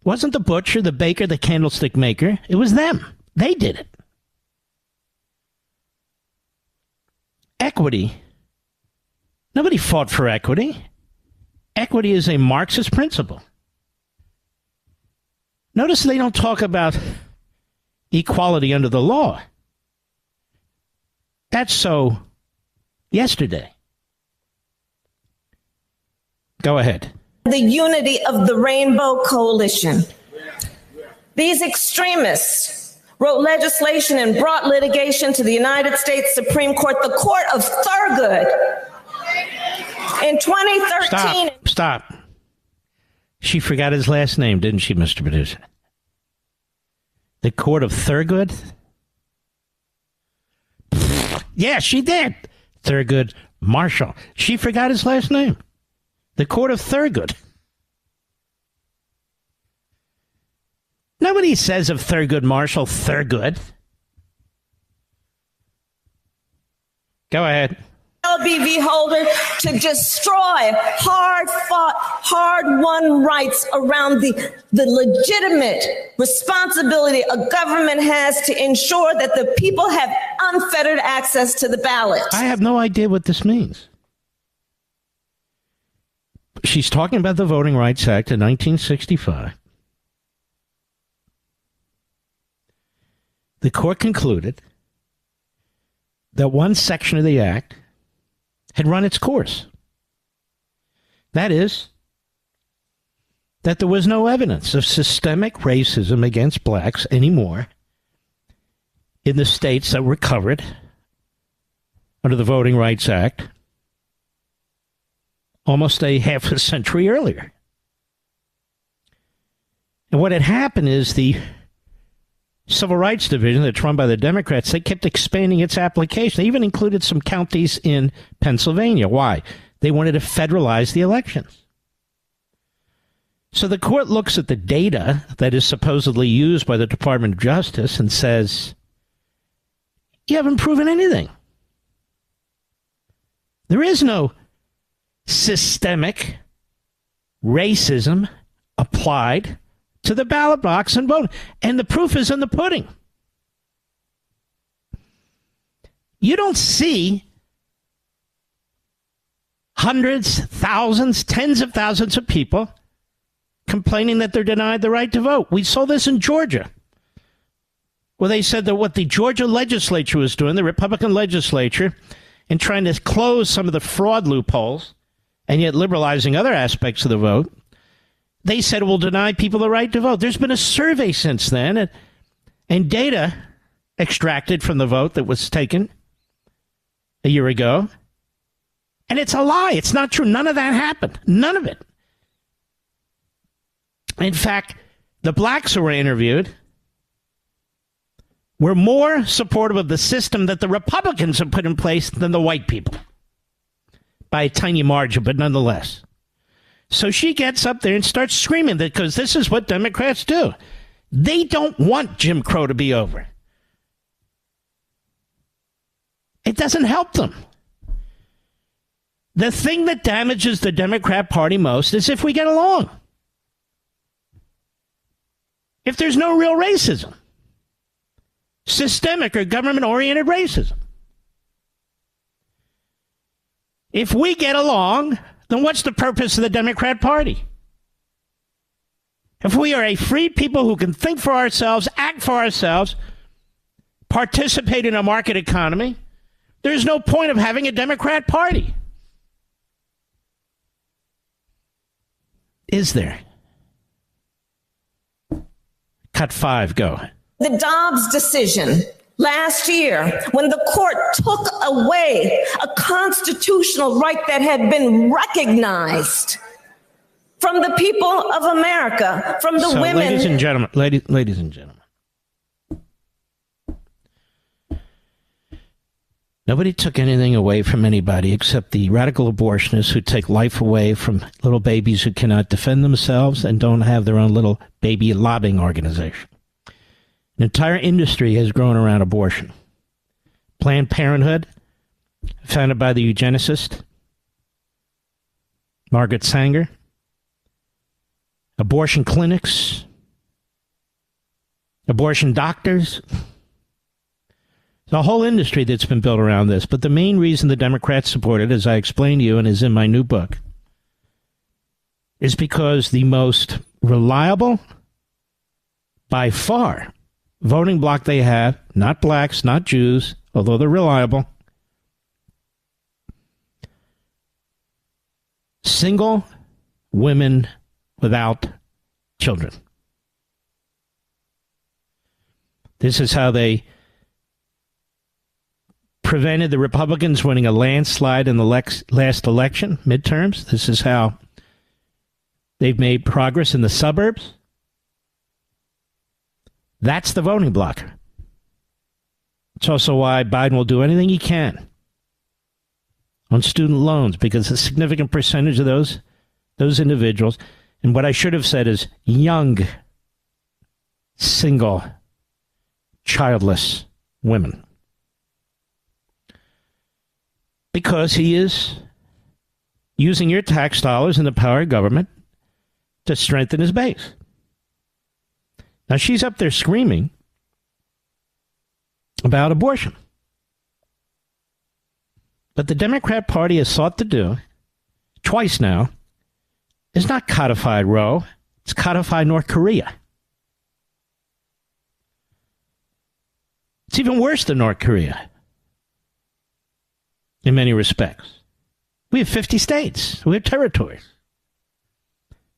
Wasn't the butcher, the baker, the candlestick maker. It was them. They did it. Equity. Nobody fought for equity. Equity is a Marxist principle. Notice they don't talk about equality under the law. That's so yesterday. Go ahead. The unity of the Rainbow Coalition. These extremists wrote legislation and brought litigation to the United States Supreme Court, the court of Thurgood, in 2013. Stop. She forgot his last name, didn't she, Mr. Producer? The court of Thurgood? Yeah, she did. Thurgood Marshall. She forgot his last name. The court of Thurgood. Nobody says of Thurgood Marshall, Thurgood. Go ahead. LBV holder to destroy hard-fought, hard-won rights around the legitimate responsibility a government has to ensure that the people have unfettered access to the ballot. I have no idea what this means. she's talking about the Voting Rights Act of 1965. The court concluded that one section of the act had run its course. That is, that there was no evidence of systemic racism against blacks anymore in the states that were covered under the Voting Rights Act almost a half a century earlier. And what had happened is the Civil Rights Division that's run by the Democrats, they kept expanding its application. They even included some counties in Pennsylvania. Why? They wanted to federalize the elections. So the court looks at the data that is supposedly used by the Department of Justice and says, you haven't proven anything. There is no systemic racism applied to the ballot box and vote. And the proof is in the pudding. You don't see hundreds, thousands, tens of thousands of people complaining that they're denied the right to vote. We saw this in Georgia, where they said that what the Georgia legislature was doing, the Republican legislature, in trying to close some of the fraud loopholes and yet liberalizing other aspects of the vote, they said it will deny people the right to vote. There's been a survey since then and data extracted from the vote that was taken a year ago. And it's a lie. It's not true. None of that happened. None of it. In fact, the blacks who were interviewed were more supportive of the system that the Republicans have put in place than the white people. By a tiny margin, but nonetheless. So she gets up there and starts screaming because this is what Democrats do. They don't want Jim Crow to be over. It doesn't help them. The thing that damages the Democrat Party most is if we get along. If there's no real racism. Systemic or government-oriented racism. If we get along, then what's the purpose of the Democrat Party? If we are a free people who can think for ourselves, act for ourselves, participate in a market economy, there's no point of having a Democrat Party. Is there? Cut 5, go. The Dobbs decision last year, when the court took away a constitutional right that had been recognized from the people of America, from the women. Ladies and gentlemen, ladies and gentlemen. Nobody took anything away from anybody except the radical abortionists who take life away from little babies who cannot defend themselves and don't have their own little baby lobbying organization. An entire industry has grown around abortion. Planned Parenthood, founded by the eugenicist Margaret Sanger. Abortion clinics. Abortion doctors. There's a whole industry that's been built around this. But the main reason the Democrats support it, as I explained to you and is in my new book, is because the most reliable, by far, voting bloc they have, not blacks, not Jews, although they're reliable, single women without children. This is how they prevented the Republicans winning a landslide in the last election, midterms. This is how they've made progress in the suburbs. That's the voting bloc. It's also why Biden will do anything he can on student loans, because a significant percentage of those individuals, and what I should have said is young, single, childless women. Because he is using your tax dollars and the power of government to strengthen his base. Now, she's up there screaming about abortion. But the Democrat Party has sought to do, twice now, is not codified Roe. It's codified North Korea. It's even worse than North Korea in many respects. We have 50 states. We have territories.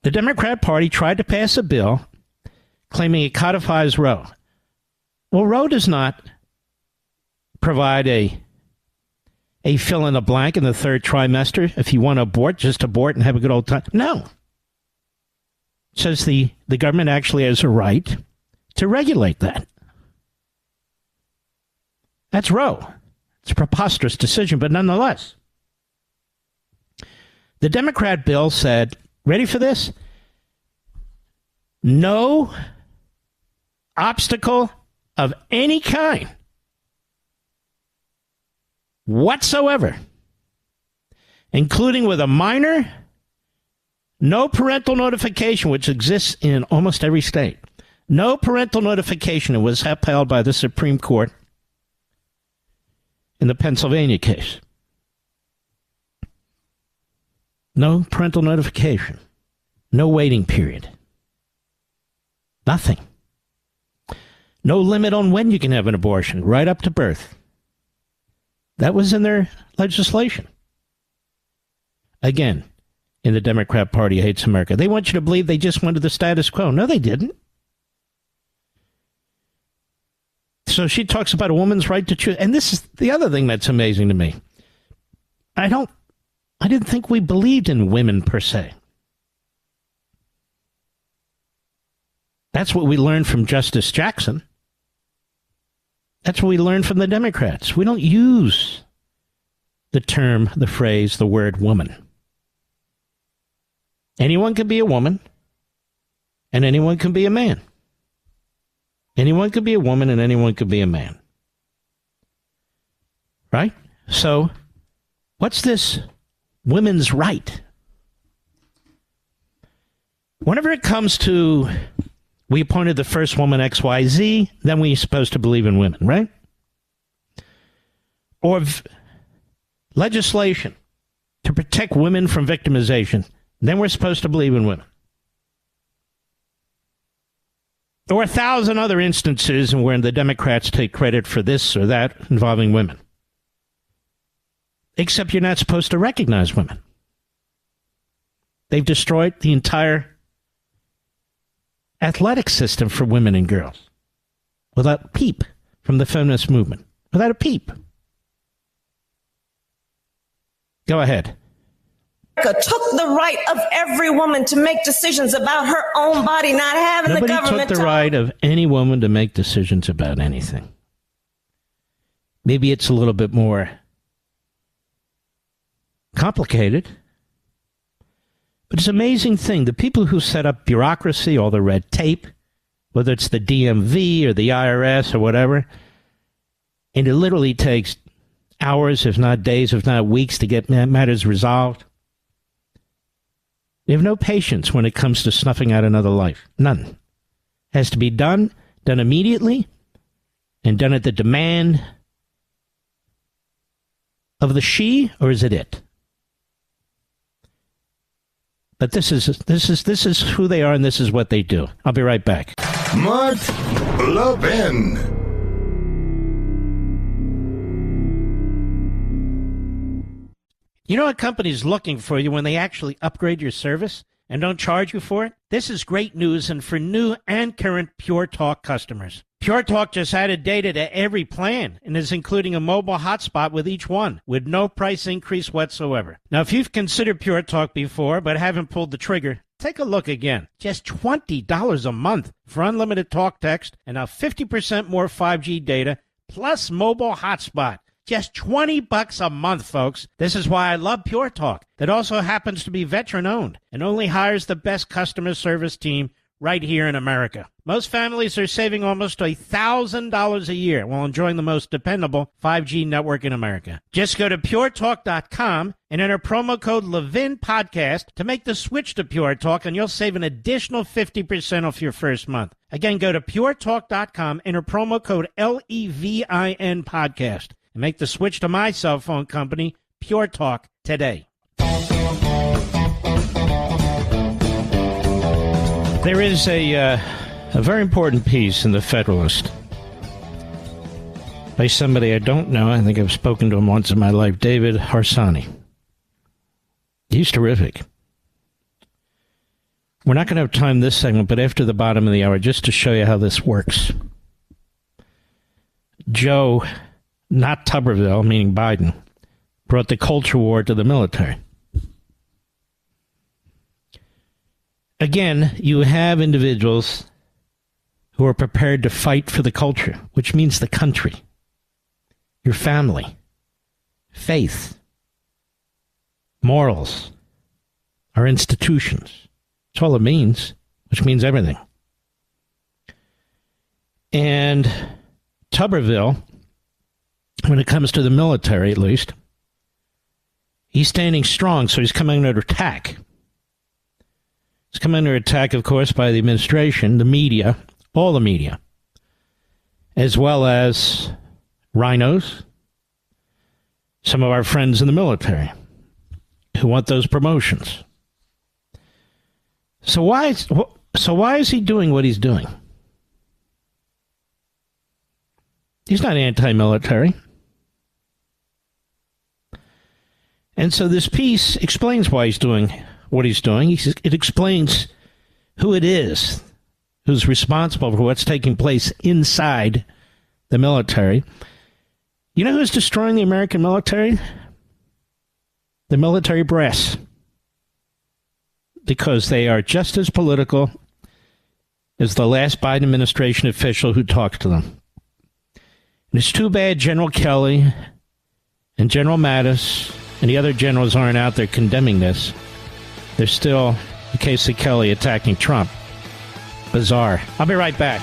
The Democrat Party tried to pass a bill claiming it codifies Roe. Well, Roe does not provide a fill in the blank in the third trimester. If you want to abort, just abort and have a good old time. No. It says the government actually has a right to regulate that. That's Roe. It's a preposterous decision, but nonetheless. The Democrat bill said, ready for this? No obstacle of any kind whatsoever, including with a minor, no parental notification, which exists in almost every state. No parental notification. It was upheld by the Supreme Court in the Pennsylvania case. No parental notification. No waiting period. Nothing. No limit on when you can have an abortion, right up to birth. That was in their legislation. Again, in the Democrat Party hates America. They want you to believe they just wanted the status quo. No, they didn't. So she talks about a woman's right to choose. And this is the other thing that's amazing to me. I didn't think we believed in women per se. That's what we learned from Justice Jackson. That's what we learned from the Democrats. We don't use the term, the phrase, the word woman. Anyone can be a woman, and anyone can be a man. Anyone could be a woman, and anyone could be a man. Right? So, what's this women's right? Whenever it comes to, we appointed the first woman XYZ, then we're supposed to believe in women, right? Or legislation to protect women from victimization, then we're supposed to believe in women. Or 1,000 other instances where the Democrats take credit for this or that involving women. Except you're not supposed to recognize women. They've destroyed the entire athletic system for women and girls. Without a peep from the feminist movement. Without a peep. Go ahead. Took the right of every woman to make decisions about her own body, not having the government. Nobody took the right of any woman to make decisions about anything. Maybe it's a little bit more complicated. But it's an amazing thing. The people who set up bureaucracy, all the red tape, whether it's the DMV or the IRS or whatever, and it literally takes hours, if not days, if not weeks to get matters resolved. They have no patience when it comes to snuffing out another life. None. Has to be done immediately, and done at the demand of the she, or is it it? But this is who they are, and this is what they do. I'll be right back. Mark Levin. You know, a company's looking for you when they actually upgrade your service and don't charge you for it? This is great news, and for new and current Pure Talk customers. Pure Talk just added data to every plan and is including a mobile hotspot with each one, with no price increase whatsoever. Now, if you've considered Pure Talk before but haven't pulled the trigger, take a look again. Just $20 a month for unlimited talk, text, and now 50% more 5G data, plus mobile hotspot. Just $20 a month, folks. This is why I love Pure Talk. That also happens to be veteran-owned and only hires the best customer service team right here in America. Most families are saving almost $1,000 a year while enjoying the most dependable 5G network in America. Just go to puretalk.com and enter promo code Levin Podcast to make the switch to Pure Talk, and you'll save an additional 50% off your first month. Again, go to puretalk.com, enter promo code LEVIN Podcast, and make the switch to my cell phone company, Pure Talk, today. There is a very important piece in the Federalist by somebody I don't know. I think I've spoken to him once in my life, David Harsanyi. He's terrific. We're not going to have time this segment, but after the bottom of the hour, just to show you how this works. Joe, not Tuberville, meaning Biden, brought the culture war to the military. Again, you have individuals who are prepared to fight for the culture, which means the country, your family, faith, morals, our institutions. That's all it means, which means everything. And Tuberville, when it comes to the military at least, he's standing strong, so he's coming under attack. He's come under attack, of course, by the administration, the media, all the media, as well as rhinos, some of our friends in the military who want those promotions. So why is he doing what he's doing? He's not anti-military. And so this piece explains why he's doing what he's doing. It explains who it is who's responsible for what's taking place inside the military. You know who's destroying the American military? The military brass. Because they are just as political as the last Biden administration official who talked to them. And it's too bad General Kelly and General Mattis and the other generals aren't out there condemning this. They're still, in case of Kelly, attacking Trump. Bizarre. I'll be right back.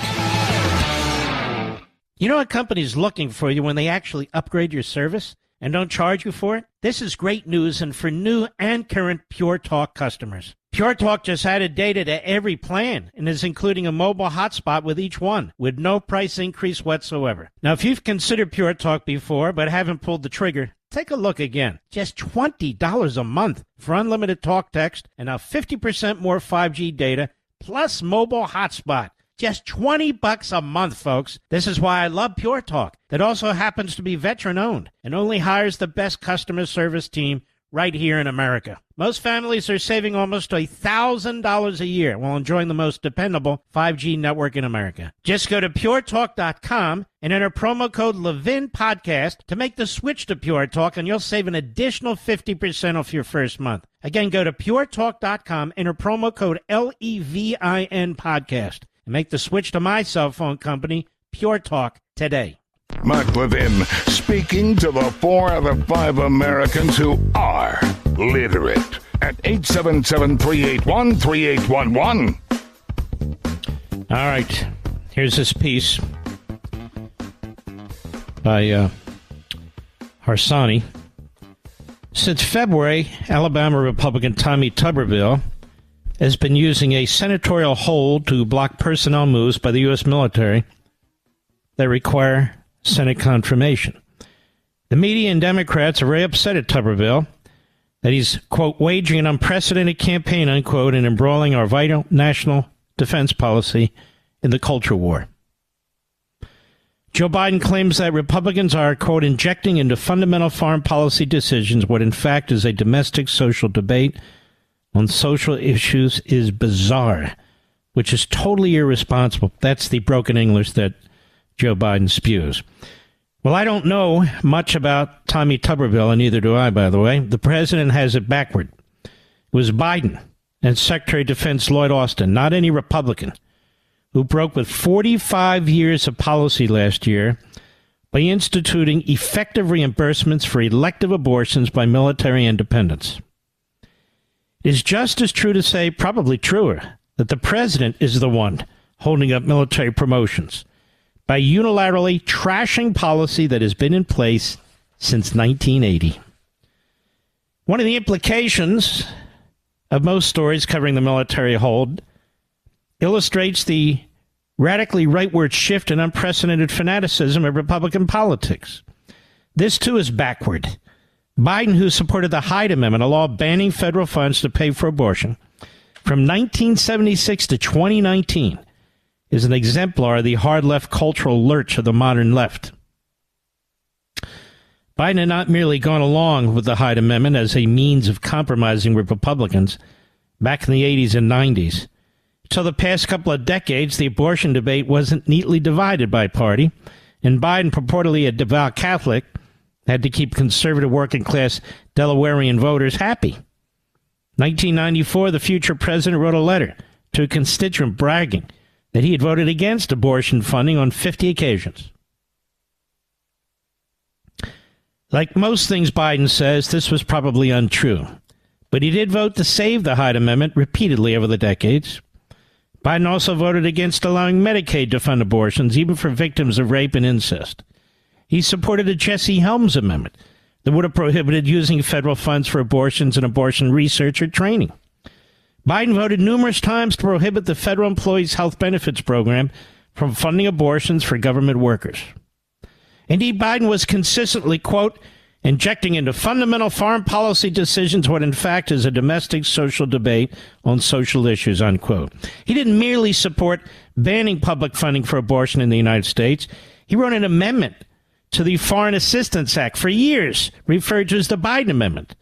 You know what company's looking for you when they actually upgrade your service and don't charge you for it? This is great news, and for new and current Pure Talk customers. Pure Talk just added data to every plan and is including a mobile hotspot with each one, with no price increase whatsoever. Now, if you've considered Pure Talk before but haven't pulled the trigger, take a look again. Just $20 a month for unlimited talk, text, and now 50% more 5G data, plus mobile hotspot. Just $20 a month, folks. This is why I love Pure Talk. That also happens to be veteran-owned and only hires the best customer service team right here in America. Most families are saving almost $1,000 a year while enjoying the most dependable 5G network in America. Just go to puretalk.com and enter promo code Levin Podcast to make the switch to Pure Talk, and you'll save an additional 50% off your first month. Again, go to puretalk.com, enter promo code LEVIN Podcast, and make the switch to my cell phone company, Pure Talk, today. Mark Levin speaking to the 4 out of 5 Americans who are literate at 877-381-3811. All right. Here's this piece by Harsanyi. Since February, Alabama Republican Tommy Tuberville has been using a senatorial hold to block personnel moves by the U.S. military that require Senate confirmation. The media and Democrats are very upset at Tuberville that he's, quote, waging an unprecedented campaign, unquote, and embroiling our vital national defense policy in the culture war. Joe Biden claims that Republicans are, quote, injecting into fundamental foreign policy decisions what in fact is a domestic social debate on social issues is bizarre, which is totally irresponsible. That's the broken English that Joe Biden spews. Well, I don't know much about Tommy Tuberville, and neither do I, by the way. The president has it backward. It was Biden and Secretary of Defense Lloyd Austin, not any Republican, who broke with 45 years of policy last year by instituting effective reimbursements for elective abortions by military independents. It is just as true to say, probably truer, that the president is the one holding up military promotions by unilaterally trashing policy that has been in place since 1980. One of the implications of most stories covering the military hold illustrates the radically rightward shift and unprecedented fanaticism of Republican politics. This, too, is backward. Biden, who supported the Hyde Amendment, a law banning federal funds to pay for abortion, from 1976 to 2019 is an exemplar of the hard left cultural lurch of the modern left. Biden had not merely gone along with the Hyde Amendment as a means of compromising with Republicans back in the 80s and 90s. Until the past couple of decades, the abortion debate wasn't neatly divided by party, and Biden, purportedly a devout Catholic, had to keep conservative working-class Delawarean voters happy. 1994, the future president wrote a letter to a constituent bragging that he had voted against abortion funding on 50 occasions. Like most things Biden says, this was probably untrue. But he did vote to save the Hyde Amendment repeatedly over the decades. Biden also voted against allowing Medicaid to fund abortions, even for victims of rape and incest. He supported a Jesse Helms amendment that would have prohibited using federal funds for abortions and abortion research or training. Biden voted numerous times to prohibit the Federal Employees Health Benefits Program from funding abortions for government workers. Indeed, Biden was consistently, quote, injecting into fundamental foreign policy decisions what in fact is a domestic social debate on social issues, unquote. He didn't merely support banning public funding for abortion in the United States. He wrote an amendment to the Foreign Assistance Act for years, referred to as the Biden Amendment,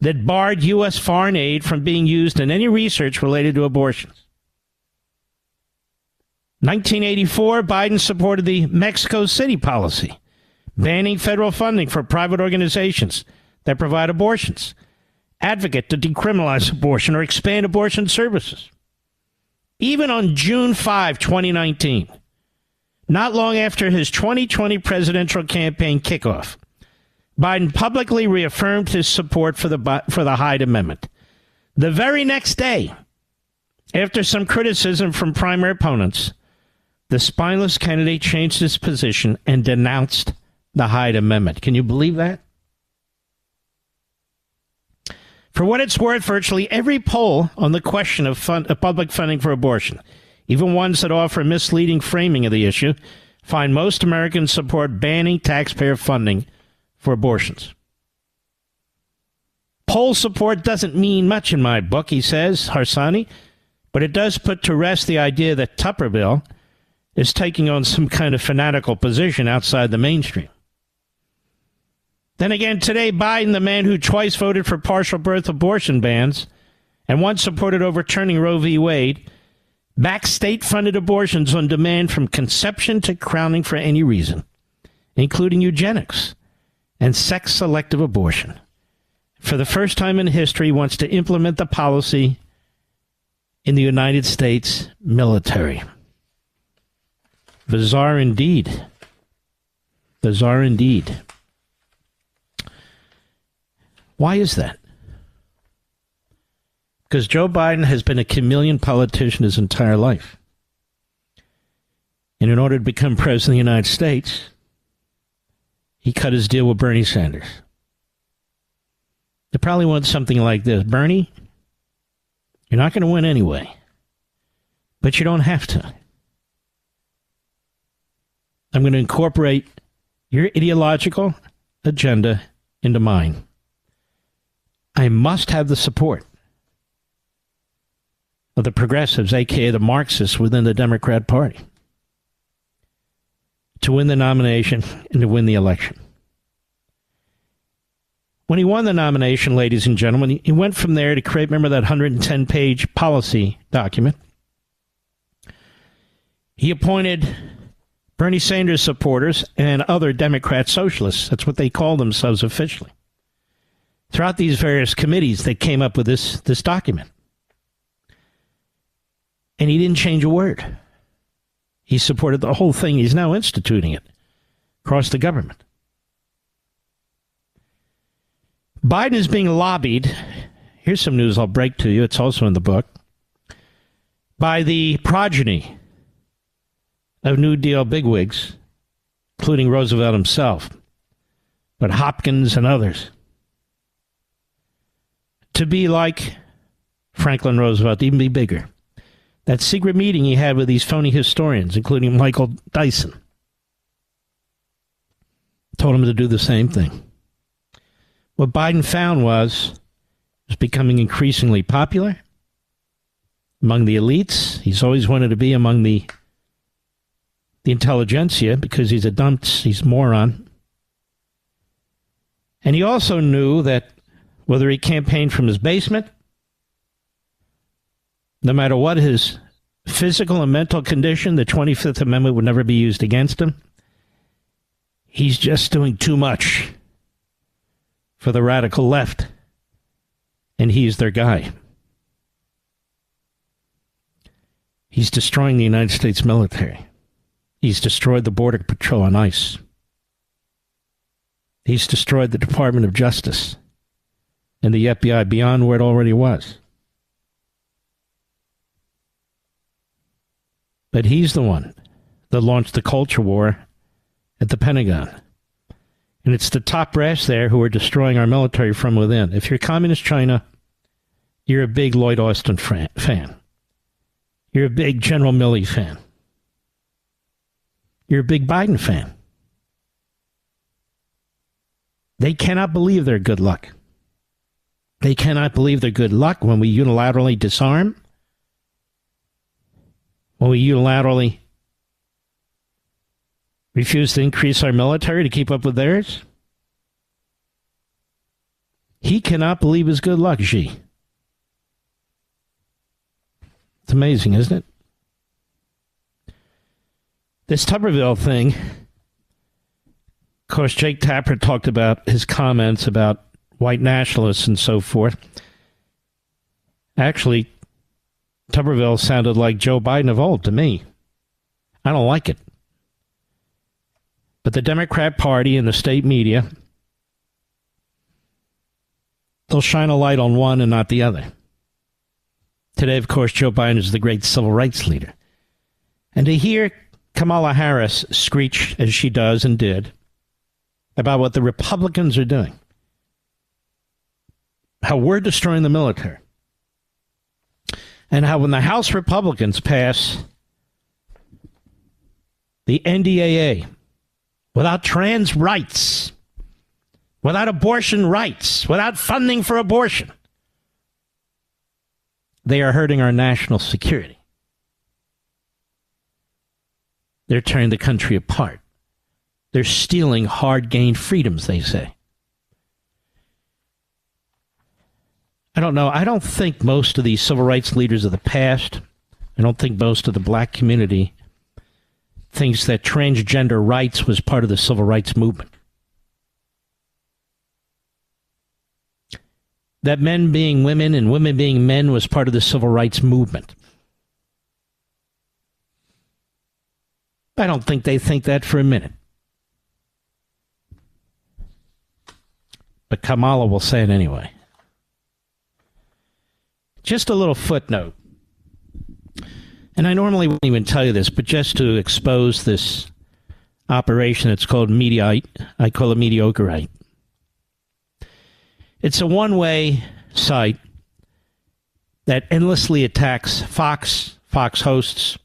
that barred U.S. foreign aid from being used in any research related to abortions. 1984, Biden supported the Mexico City policy, banning federal funding for private organizations that provide abortions, advocate to decriminalize abortion or expand abortion services. Even on June 5, 2019, not long after his 2020 presidential campaign kickoff, Biden publicly reaffirmed his support for the Hyde Amendment. The very next day, after some criticism from primary opponents, the spineless candidate changed his position and denounced the Hyde Amendment. Can you believe that? For what it's worth, virtually every poll on the question of public funding for abortion, even ones that offer a misleading framing of the issue, find most Americans support banning taxpayer funding for abortions. Poll support doesn't mean much in my book, he says, Harsanyi, but it does put to rest the idea that Tupperville is taking on some kind of fanatical position outside the mainstream. Then again, today, Biden, the man who twice voted for partial birth abortion bans and once supported overturning Roe v. Wade, backs state-funded abortions on demand from conception to crowning for any reason, including eugenics and sex-selective abortion. For the first time in history, wants to implement the policy in the United States military. Bizarre indeed. Bizarre indeed. Why is that? Because Joe Biden has been a chameleon politician his entire life. And in order to become president of the United States, he cut his deal with Bernie Sanders. They probably want something like this. Bernie, you're not going to win anyway, but you don't have to. I'm going to incorporate your ideological agenda into mine. I must have the support of the progressives, a.k.a. the Marxists within the Democrat Party, to win the nomination and to win the election. When he won the nomination, ladies and gentlemen, he went from there to create, remember that 110-page policy document? He appointed Bernie Sanders supporters and other Democrat socialists. That's what they call themselves officially. Throughout these various committees, they came up with this document. And he didn't change a word. He supported the whole thing. He's now instituting it across the government. Biden is being lobbied. Here's some news I'll break to you. It's also in the book. By the progeny of New Deal bigwigs, including Roosevelt himself, but Hopkins and others, to be like Franklin Roosevelt, even be bigger. That secret meeting he had with these phony historians, including Michael Dyson, told him to do the same thing. What Biden found was becoming increasingly popular, among the elites. He's always wanted to be among the intelligentsia because he's he's a moron. And he also knew that whether he campaigned from his basement, no matter what his physical and mental condition, the 25th Amendment would never be used against him. He's just doing too much for the radical left, and he's their guy. He's destroying the United States military. He's destroyed the Border Patrol and ICE. He's destroyed the Department of Justice and the FBI beyond where it already was. But he's the one that launched the culture war at the Pentagon. And it's the top brass there who are destroying our military from within. If you're Communist China, you're a big Lloyd Austin fan. You're a big General Milley fan. You're a big Biden fan. They cannot believe their good luck. They cannot believe their good luck when we unilaterally disarm, when we unilaterally refuse to increase our military to keep up with theirs. He cannot believe his good luck, Xi. It's amazing, isn't it? This Tuberville thing, of course, Jake Tapper talked about his comments about white nationalists and so forth. Actually, Tuberville sounded like Joe Biden of old to me. I don't like it. But the Democrat Party and the state media, they'll shine a light on one and not the other. Today, of course, Joe Biden is the great civil rights leader. And to hear Kamala Harris screech, as she does and did, about what the Republicans are doing, how we're destroying the military, and how when the House Republicans pass the NDAA without trans rights, without abortion rights, without funding for abortion, they are hurting our national security. They're tearing the country apart. They're stealing hard-gained freedoms, they say. I don't know. I don't think most of the civil rights leaders of the past, I don't think most of the black community thinks that transgender rights was part of the civil rights movement. That men being women and women being men was part of the civil rights movement. I don't think they think that for a minute. But Kamala will say it anyway. Just a little footnote. And I normally wouldn't even tell you this, but just to expose this operation, it's called Mediaite. I call it Mediocreite. It's a one-way site that endlessly attacks Fox hosts,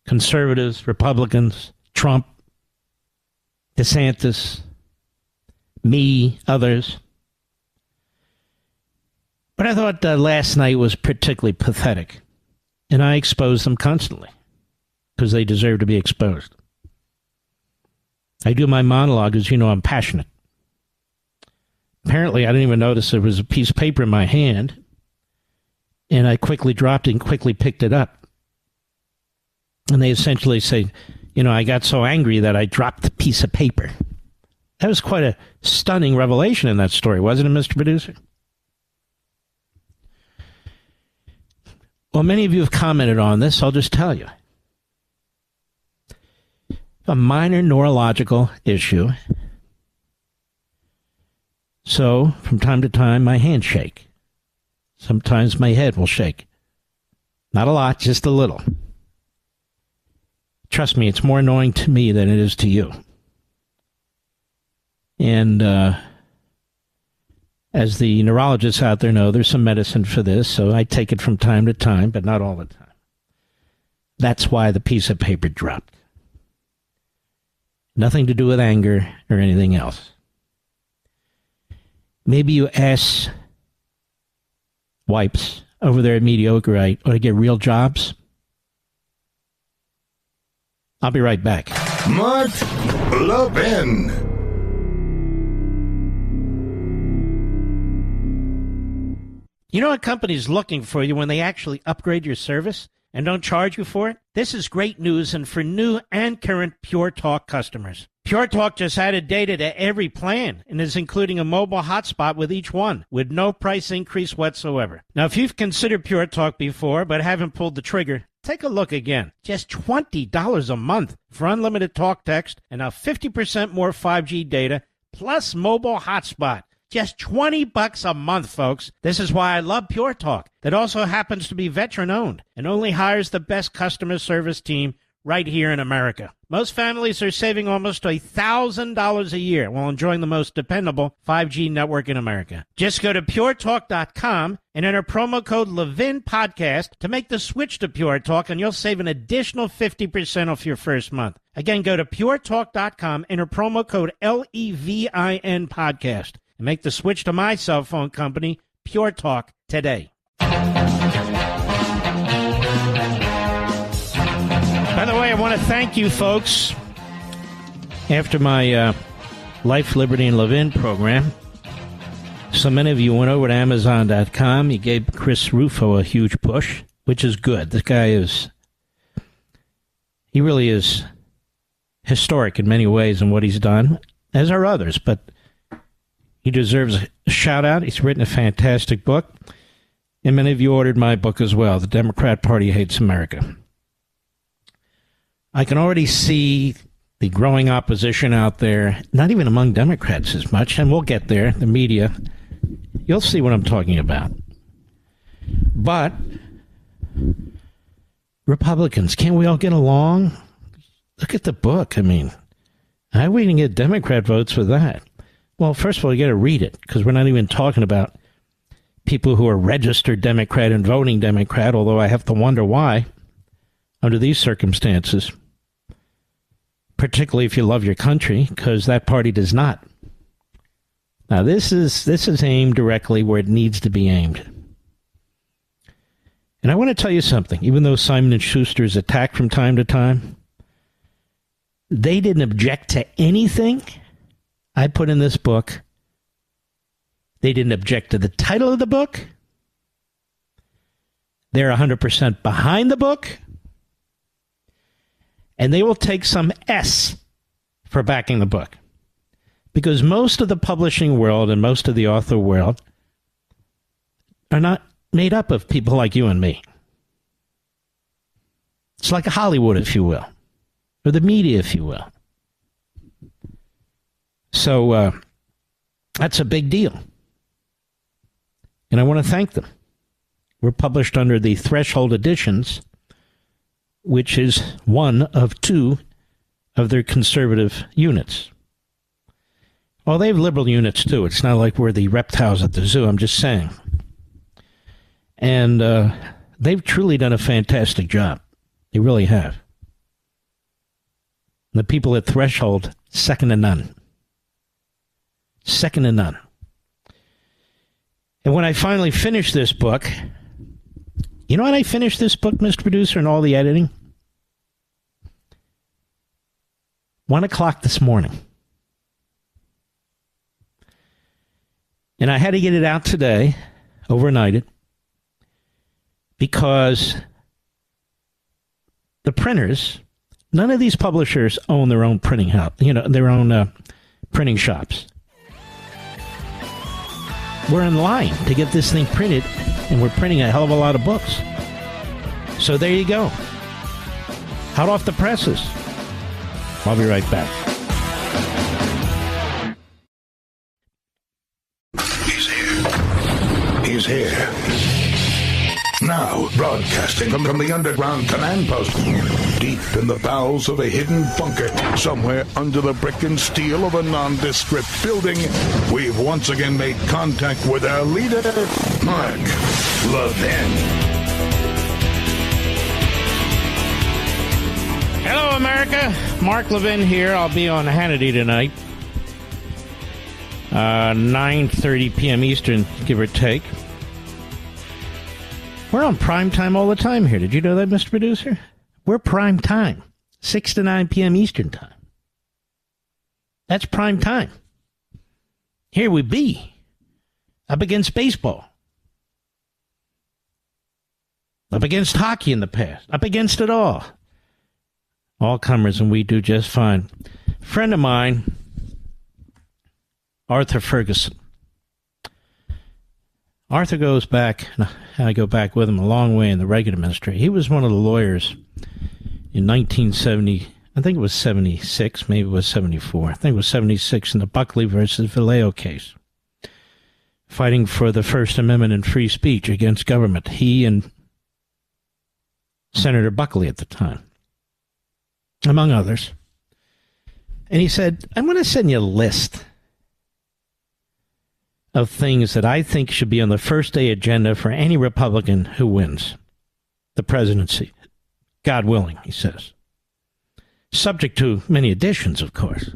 conservatives, Republicans, Trump, DeSantis, me, others. But I thought last night was particularly pathetic, and I expose them constantly because they deserve to be exposed. I do my monologue, as you know, I'm passionate. Apparently, I didn't even notice there was a piece of paper in my hand, and I quickly dropped it and quickly picked it up. And they essentially say, you know, I got so angry that I dropped the piece of paper. That was quite a stunning revelation in that story, wasn't it, Mr. Producer? Well, many of you have commented on this. I'll just tell you. A minor neurological issue. So, from time to time, my hands shake. Sometimes my head will shake. Not a lot, just a little. Trust me, it's more annoying to me than it is to you. And as the neurologists out there know, there's some medicine for this, so I take it from time to time, but not all the time. That's why the piece of paper dropped. Nothing to do with anger or anything else. Maybe you ass wipes over there at Mediocreite ought to get real jobs. I'll be right back. Mark Levin. You know what company's looking for you when they actually upgrade your service and don't charge you for it? This is great news, and for new and current Pure Talk customers. Pure Talk just added data to every plan and is including a mobile hotspot with each one, with no price increase whatsoever. Now, if you've considered Pure Talk before but haven't pulled the trigger, take a look again. Just $20 a month for unlimited talk, text, and now 50% more 5G data, plus mobile hotspot. Just $20 a month, folks. This is why I love Pure Talk. That also happens to be veteran-owned and only hires the best customer service team right here in America. Most families are saving almost $1,000 a year while enjoying the most dependable 5G network in America. Just go to puretalk.com and enter promo code Levin Podcast to make the switch to Pure Talk, and you'll save an additional 50% off your first month. Again, go to puretalk.com, enter promo code LEVIN Podcast, and make the switch to my cell phone company, Pure Talk, today. By the way, I want to thank you folks. After my Life, Liberty, and Levin program, so many of you went over to Amazon.com. You gave Chris Rufo a huge push, which is good. This guy he really is historic in many ways in what he's done, as are others, but he deserves a shout-out. He's written a fantastic book, and many of you ordered my book as well, The Democrat Party Hates America. I can already see the growing opposition out there, not even among Democrats as much, and we'll get there, the media. You'll see what I'm talking about. But Republicans, can't we all get along? Look at the book. I mean, how are we going to get Democrat votes for that? Well, first of all, you got to read it, because we're not even talking about people who are registered Democrat and voting Democrat, although I have to wonder why under these circumstances, particularly if you love your country, because that party does not. Now, this is aimed directly where it needs to be aimed. And I want to tell you something. Even though Simon & Schuster is attacked from time to time, they didn't object to anything I put in this book. They didn't object to the title of the book. They're 100% behind the book. And they will take some S for backing the book. Because most of the publishing world and most of the author world are not made up of people like you and me. It's like Hollywood, if you will, or the media, if you will. So that's a big deal. And I want to thank them. We're published under the Threshold Editions, which is one of two of their conservative units. Well, they have liberal units, too. It's not like we're the reptiles at the zoo. I'm just saying. And they've truly done a fantastic job. They really have. The people at Threshold, second to none. Second to none. And when I finally finished this book, you know when I finished this book, Mr. Producer, and all the editing? 1 o'clock this morning. And I had to get it out today, overnight it, because the printers, none of these publishers own their own printing house, their own printing shops. We're in line to get this thing printed, and we're printing a hell of a lot of books. So there you go. Hot off the presses. I'll be right back. He's here. Now, broadcasting from the underground command post, deep in the bowels of a hidden bunker, somewhere under the brick and steel of a nondescript building, we've once again made contact with our leader, Mark Levin. Hello, America. Mark Levin here. I'll be on Hannity tonight. 9:30 p.m. Eastern, give or take. We're on prime time all the time here. Did you know that, Mr. Producer? We're prime time, 6 to 9 p.m. Eastern time. That's prime time. Here we be, up against baseball, up against hockey in the past, up against it all. All comers, and we do just fine. A friend of mine, Arthur Ferguson. Arthur goes back, and I go back with him a long way in the Reagan administration. He was one of the lawyers in 1970, I think it was 76, maybe it was 74. I think it was 76 in the Buckley versus Vallejo case, fighting for the First Amendment and free speech against government. He and Senator Buckley at the time, among others. And he said, I'm going to send you a list of things that I think should be on the first day agenda for any Republican who wins the presidency. God willing, he says. Subject to many additions, of course.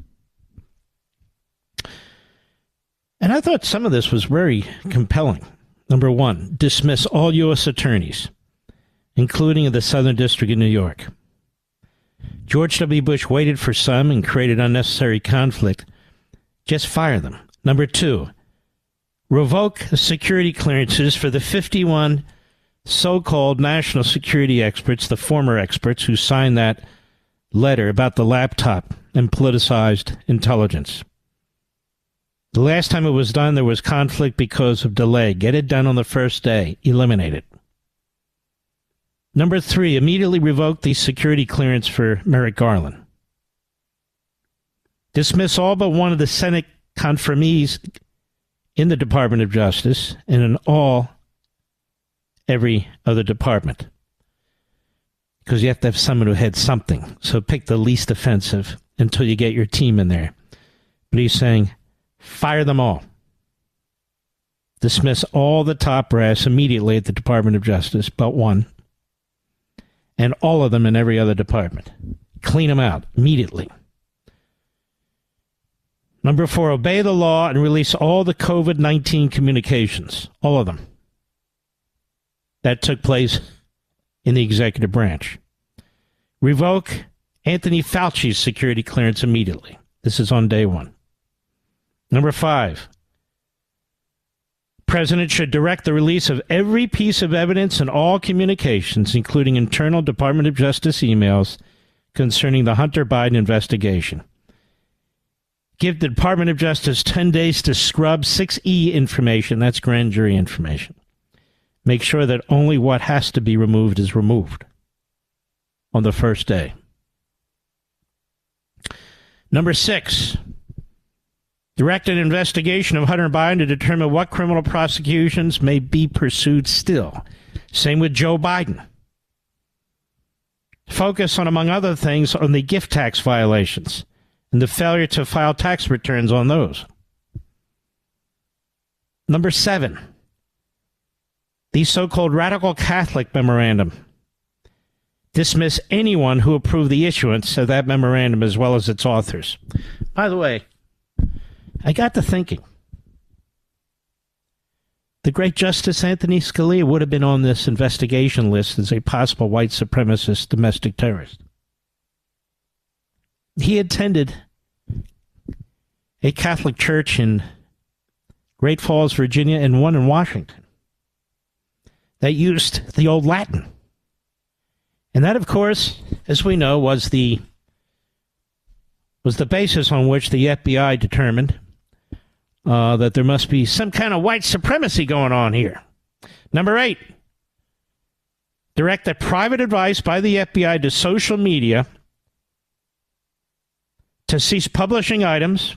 And I thought some of this was very compelling. Number one, dismiss all U.S. attorneys, including in the Southern District of New York. George W. Bush waited for some and created unnecessary conflict. Just fire them. Number two, revoke security clearances for the 51 so-called national security experts, the former experts who signed that letter about the laptop and politicized intelligence. The last time it was done, there was conflict because of delay. Get it done on the first day. Eliminate it. Number three, immediately revoke the security clearance for Merrick Garland. Dismiss all but one of the Senate confirmees in the Department of Justice and in every other department. Because you have to have someone who had something. So pick the least offensive until you get your team in there. But he's saying, fire them all. Dismiss all the top brass immediately at the Department of Justice, but one. And all of them in every other department. Clean them out immediately. Number four, obey the law and release all the COVID-19 communications. All of them. That took place in the executive branch. Revoke Anthony Fauci's security clearance immediately. This is on day one. Number five, President should direct the release of every piece of evidence and all communications, including internal Department of Justice emails concerning the Hunter Biden investigation. Give the Department of Justice 10 days to scrub 6E information. That's grand jury information. Make sure that only what has to be removed is removed on the first day. Number six, direct an investigation of Hunter Biden to determine what criminal prosecutions may be pursued still. Same with Joe Biden. Focus on, among other things, on the gift tax violations and the failure to file tax returns on those. Number seven, the so-called radical Catholic memorandum. Dismiss anyone who approved the issuance of that memorandum as well as its authors. By the way, I got to thinking. The great Justice Anthony Scalia would have been on this investigation list as a possible white supremacist domestic terrorist. He attended a Catholic church in Great Falls, Virginia, and one in Washington that used the old Latin. And that, of course, as we know, was the basis on which the FBI determined that there must be some kind of white supremacy going on here. Number eight, direct that private advice by the FBI to social media to cease publishing items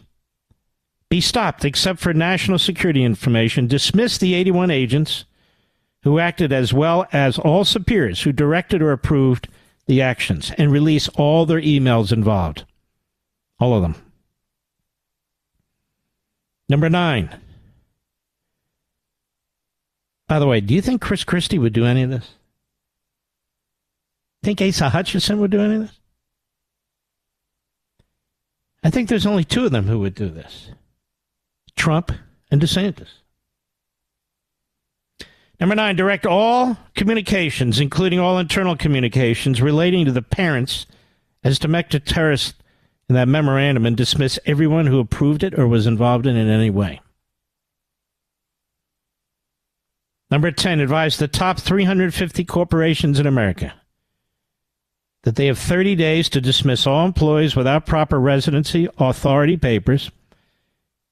be stopped except for national security information. Dismiss the 81 agents who acted as well as all superiors who directed or approved the actions, and release all their emails involved. All of them. Number 9. By the way, do you think Chris Christie would do any of this? Think Asa Hutchinson would do any of this? I think there's only 2 of them who would do this. Trump and DeSantis. Number 9, direct all communications, including all internal communications relating to the parents as domestic terrorists in that memorandum, and dismiss everyone who approved it or was involved in any way. Number 10, advise the top 350 corporations in America that they have 30 days to dismiss all employees without proper residency authority papers,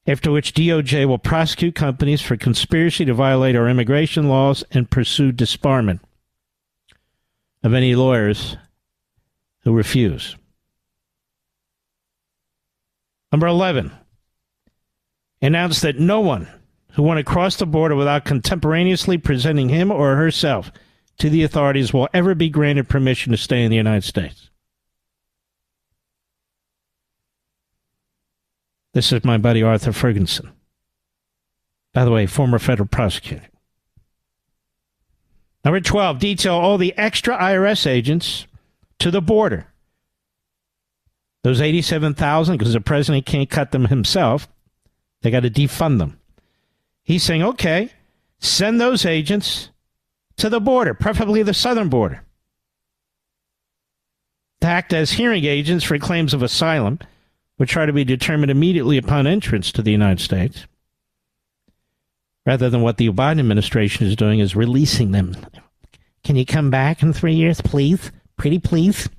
after which DOJ will prosecute companies for conspiracy to violate our immigration laws and pursue disbarment of any lawyers who refuse. Number 11, announce that no one who went across the border without contemporaneously presenting him or herself to the authorities will ever be granted permission to stay in the United States. This is my buddy Arthur Ferguson. By the way, former federal prosecutor. Number 12, detail all the extra IRS agents to the border. Those 87,000, because the president can't cut them himself, they got to defund them. He's saying, okay, send those agents to the border, preferably the southern border, to act as hearing agents for claims of asylum, which are to be determined immediately upon entrance to the United States, rather than what the Biden administration is doing, is releasing them. Can you come back in 3 years, please? Pretty please?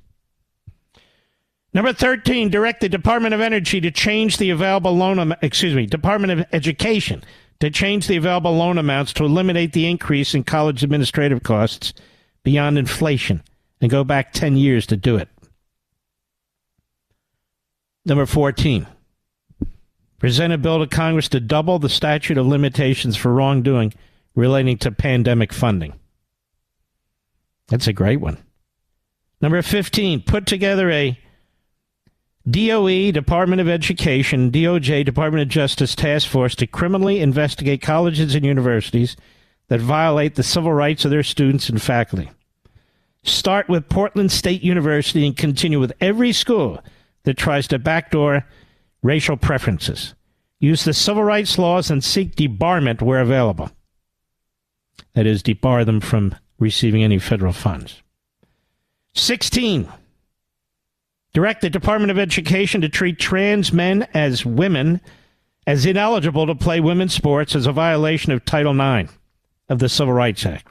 Number 13, direct the Department of Energy to change the available Department of Education to change the available loan amounts to eliminate the increase in college administrative costs beyond inflation and go back 10 years to do it. Number 14, present a bill to Congress to double the statute of limitations for wrongdoing relating to pandemic funding. That's a great one. Number 15, put together a DOE, Department of Education, DOJ, Department of Justice task force to criminally investigate colleges and universities that violate the civil rights of their students and faculty. Start with Portland State University and continue with every school that tries to backdoor racial preferences. Use the civil rights laws and seek debarment where available. That is, debar them from receiving any federal funds. 16. Direct the Department of Education to treat trans men as women as ineligible to play women's sports as a violation of Title IX of the Civil Rights Act.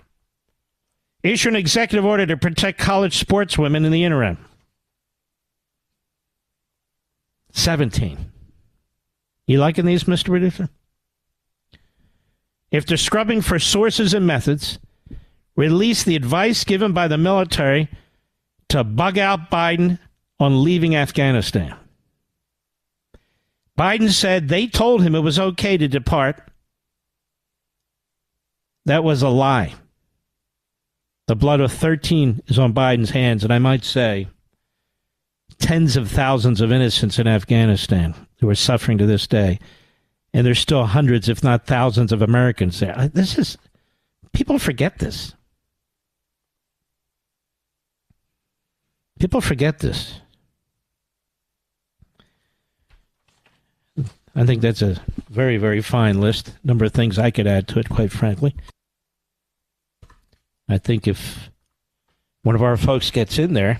Issue an executive order to protect college sportswomen in the interim. 17. You liking these, Mr. Producer? If they're scrubbing for sources and methods, release the advice given by the military to bug out Biden on leaving Afghanistan. Biden said they told him it was okay to depart. That was a lie. The blood of 13 is on Biden's hands, and I might say tens of thousands of innocents in Afghanistan who are suffering to this day. And there's still hundreds, if not thousands, of Americans there. People forget this. People forget this. I think that's a very, very fine list. Number of things I could add to it, quite frankly. I think if one of our folks gets in there,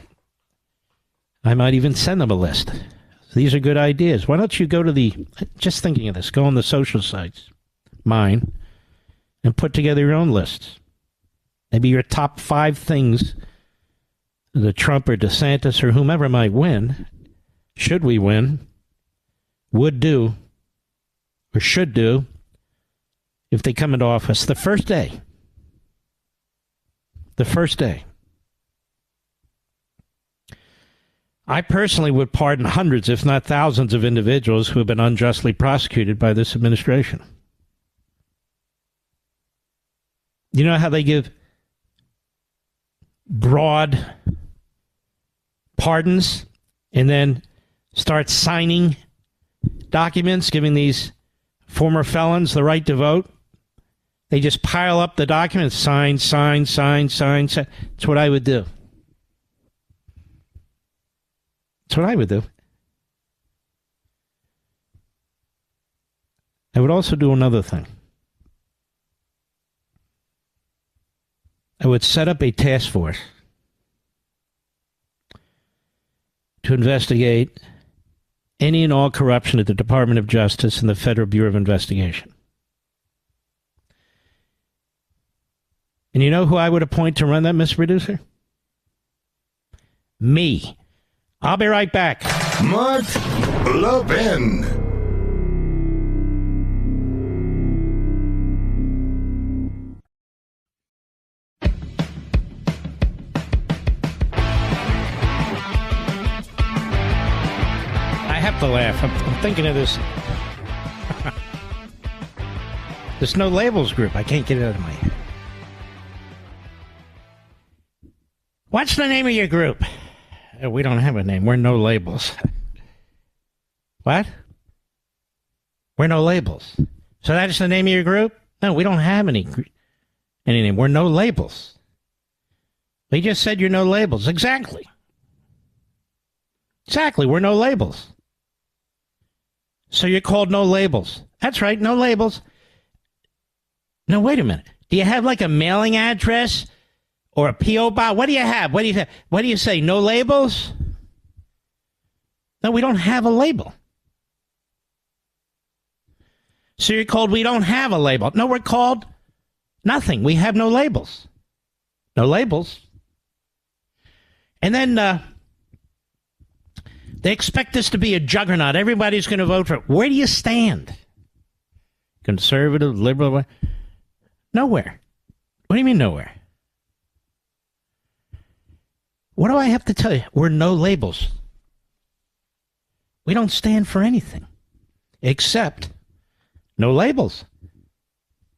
I might even send them a list. These are good ideas. Why don't you go to just thinking of this, go on the social sites, mine, and put together your own lists. Maybe your top 5 things that Trump or DeSantis or whomever might win, should we win, would do, or should do, if they come into office the first day. The first day. I personally would pardon hundreds, if not thousands, of individuals who have been unjustly prosecuted by this administration. You know how they give broad pardons and then start signing documents giving these former felons the right to vote? They just pile up the documents, sign. That's what I would do. That's what I would do. I would also do another thing. I would set up a task force to investigate any and all corruption at the Department of Justice and the Federal Bureau of Investigation. And you know who I would appoint to run that, Mr. Producer? Me. I'll be right back. Mark Levin. I have to laugh. I'm thinking of this. This No Labels group. I can't get it out of my head. What's the name of your group? We don't have a name. We're No Labels. What? We're No Labels. So that's the name of your group? No, we don't have any name. We're No Labels. They just said you're No Labels. Exactly. Exactly. We're No Labels. So you're called No Labels. That's right. No Labels. No, wait a minute. Do you have like a mailing address? Or a P.O. box? What do you have? What do you say? No labels? No, we don't have a label. So you're called we don't have a label. No, we're called nothing. We have no labels. No labels. And then they expect this to be a juggernaut. Everybody's going to vote for it. Where do you stand? Conservative, liberal? Nowhere. What do you mean nowhere? What do I have to tell you? We're No Labels. We don't stand for anything except no labels.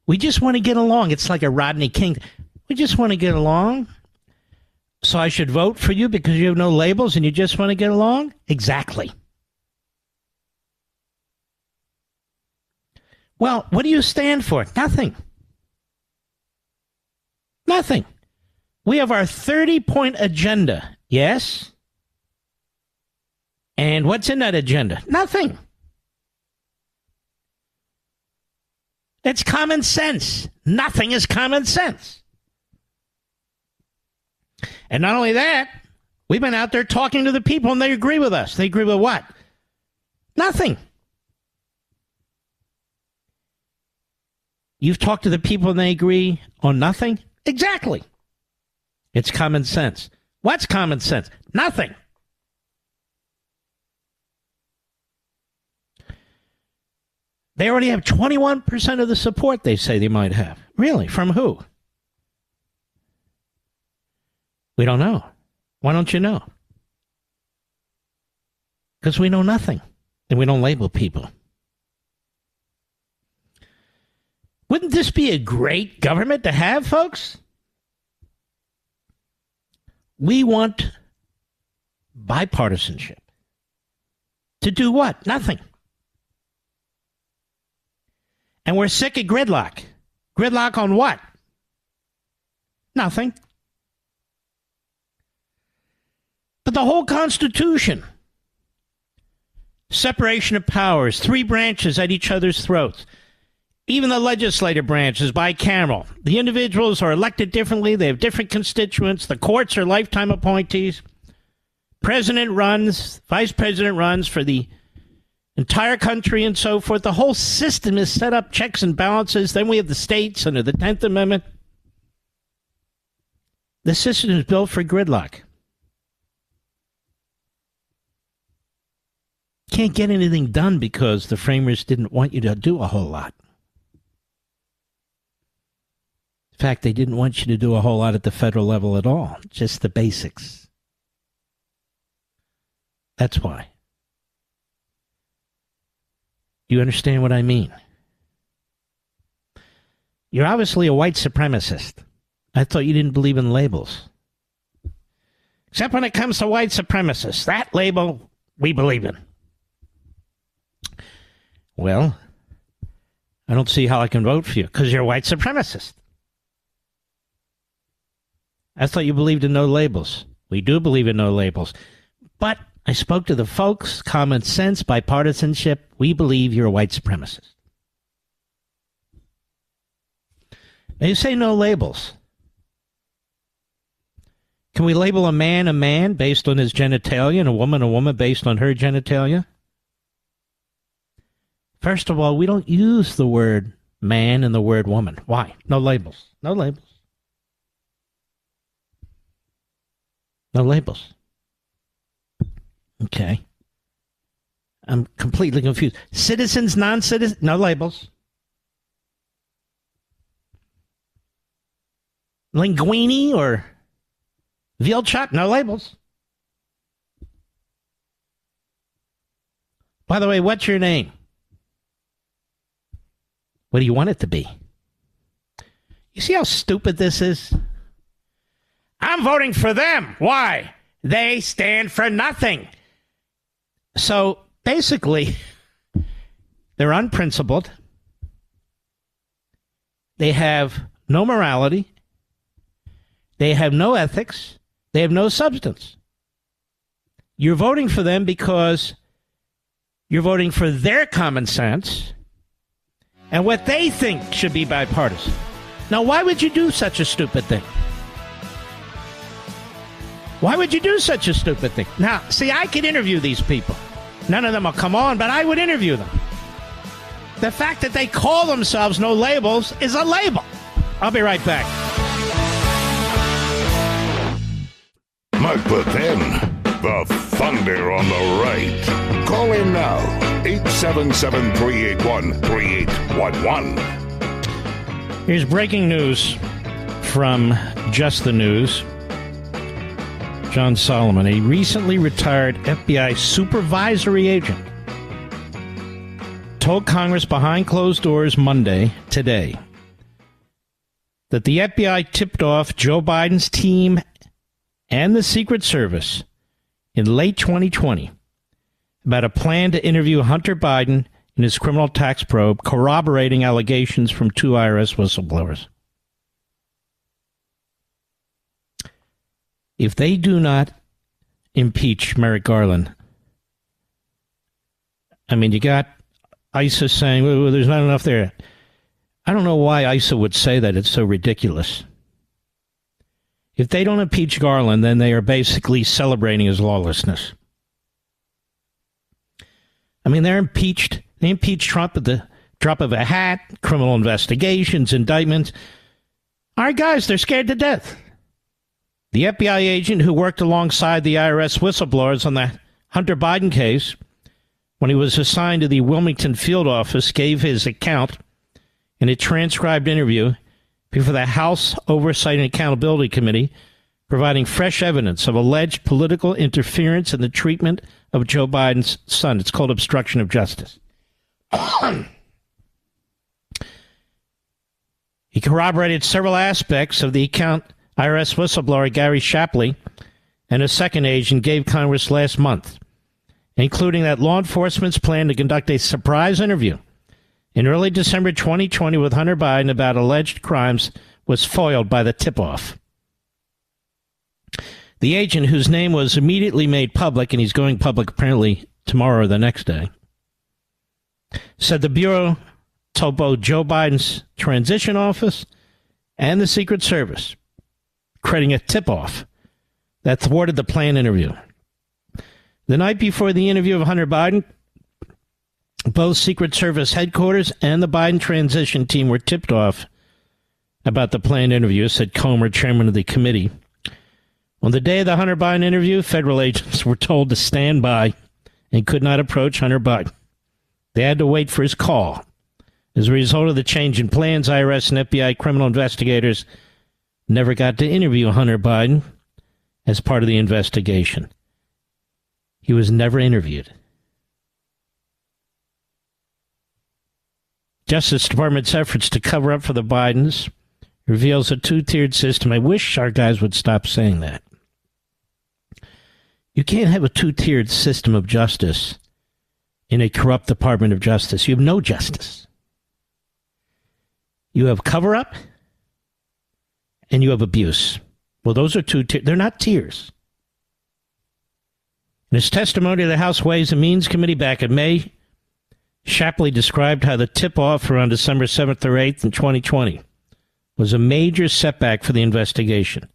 We just want to get along. It's like a Rodney King. We just want to get along. So I should vote for you because you have no labels and you just want to get along? Exactly. Well, what do you stand for? Nothing. Nothing. We have our 30-point agenda, yes? And what's in that agenda? Nothing. It's common sense. Nothing is common sense. And not only that, we've been out there talking to the people and they agree with us. They agree with what? Nothing. You've talked to the people and they agree on nothing? Exactly. It's common sense. What's common sense? Nothing. They already have 21% of the support they say they might have. Really? From who? We don't know. Why don't you know? Because we know nothing. And we don't label people. Wouldn't this be a great government to have, folks? We want bipartisanship. To do what? Nothing. And we're sick of gridlock. Gridlock on what? Nothing. But the whole Constitution, separation of powers, 3 branches at each other's throats. Even the legislative branch is bicameral. The individuals are elected differently. They have different constituents. The courts are lifetime appointees. President runs, vice president runs for the entire country and so forth. The whole system is set up, checks and balances. Then we have the states under the 10th Amendment. The system is built for gridlock. Can't get anything done because the framers didn't want you to do a whole lot. In fact, they didn't want you to do a whole lot at the federal level at all. Just the basics. That's why. Do you understand what I mean? You're obviously a white supremacist. I thought you didn't believe in labels. Except when it comes to white supremacists. That label we believe in. Well, I don't see how I can vote for you because you're a white supremacist. I thought you believed in no labels. We do believe in no labels. But I spoke to the folks, common sense, bipartisanship. We believe you're a white supremacist. Now you say no labels. Can we label a man based on his genitalia and a woman based on her genitalia? First of all, we don't use the word man and the word woman. Why? No labels. No labels. No labels. Okay. I'm completely confused. Citizens, non-citizens, no labels. Linguini or veal chop, no labels. By the way, what's your name? What do you want it to be? You see how stupid this is? I'm voting for them. Why? They stand for nothing. So basically, they're unprincipled. They have no morality. They have no ethics. They have no substance. You're voting for them because you're voting for their common sense and what they think should be bipartisan. Now, why would you do such a stupid thing? Why would you do such a stupid thing? Now, see, I could interview these people. None of them will come on, but I would interview them. The fact that they call themselves no labels is a label. I'll be right back. Mark Levin, the thunder on the right. Call in now, 877-381-3811. Here's breaking news from Just the News. John Solomon, a recently retired FBI supervisory agent, told Congress behind closed doors Monday, today, that the FBI tipped off Joe Biden's team and the Secret Service in late 2020 about a plan to interview Hunter Biden in his criminal tax probe, corroborating allegations from 2 IRS whistleblowers. If they do not impeach Merrick Garland, I mean, you got Asa saying, well, there's not enough there. I don't know why Asa would say that. It's so ridiculous. If they don't impeach Garland, then they are basically celebrating his lawlessness. I mean, they're impeached. They impeached Trump at the drop of a hat, criminal investigations, indictments. All right, guys, they're scared to death. The FBI agent who worked alongside the IRS whistleblowers on the Hunter Biden case, when he was assigned to the Wilmington field office, gave his account in a transcribed interview before the House Oversight and Accountability Committee, providing fresh evidence of alleged political interference in the treatment of Joe Biden's son. It's called obstruction of justice. He corroborated several aspects of the account IRS whistleblower Gary Shapley and a second agent gave Congress last month, including that law enforcement's plan to conduct a surprise interview in early December 2020 with Hunter Biden about alleged crimes was foiled by the tip-off. The agent, whose name was immediately made public, and he's going public apparently tomorrow or the next day, said the Bureau told both Joe Biden's transition office and the Secret Service, creating a tip-off that thwarted the planned interview. The night before the interview of Hunter Biden, both Secret Service headquarters and the Biden transition team were tipped off about the planned interview, said Comer, chairman of the committee. On the day of the Hunter Biden interview, federal agents were told to stand by and could not approach Hunter Biden. They had to wait for his call. As a result of the change in plans, IRS and FBI criminal investigators never got to interview Hunter Biden as part of the investigation. He was never interviewed. Justice Department's efforts to cover up for the Bidens reveals a two-tiered system. I wish our guys would stop saying that. You can't have a two-tiered system of justice in a corrupt Department of Justice. You have no justice. You have cover-up and you have abuse. Well, those are two tiers. They're not tiers. In his testimony to the House Ways and Means Committee back in May, Shapley described how the tip-off around December 7th or 8th in 2020 was a major setback for the investigation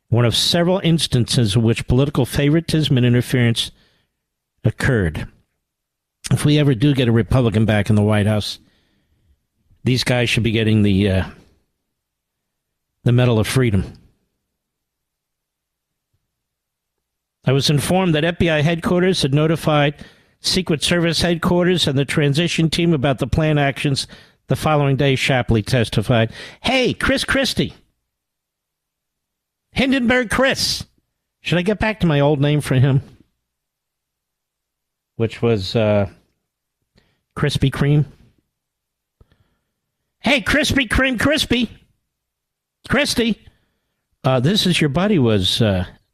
one of several instances in which political favoritism and interference occurred. If we ever do get a Republican back in the White House, these guys should be getting the Medal of Freedom. I was informed that FBI headquarters had notified Secret Service headquarters and the transition team about the planned actions. The following day, Shapley testified, "Hey, Chris Christie. Hindenburg Chris." Should I get back to my old name for him? Which was Krispy Kreme. "Hey, Krispy Kreme Crispy. Christie. This is your buddy, was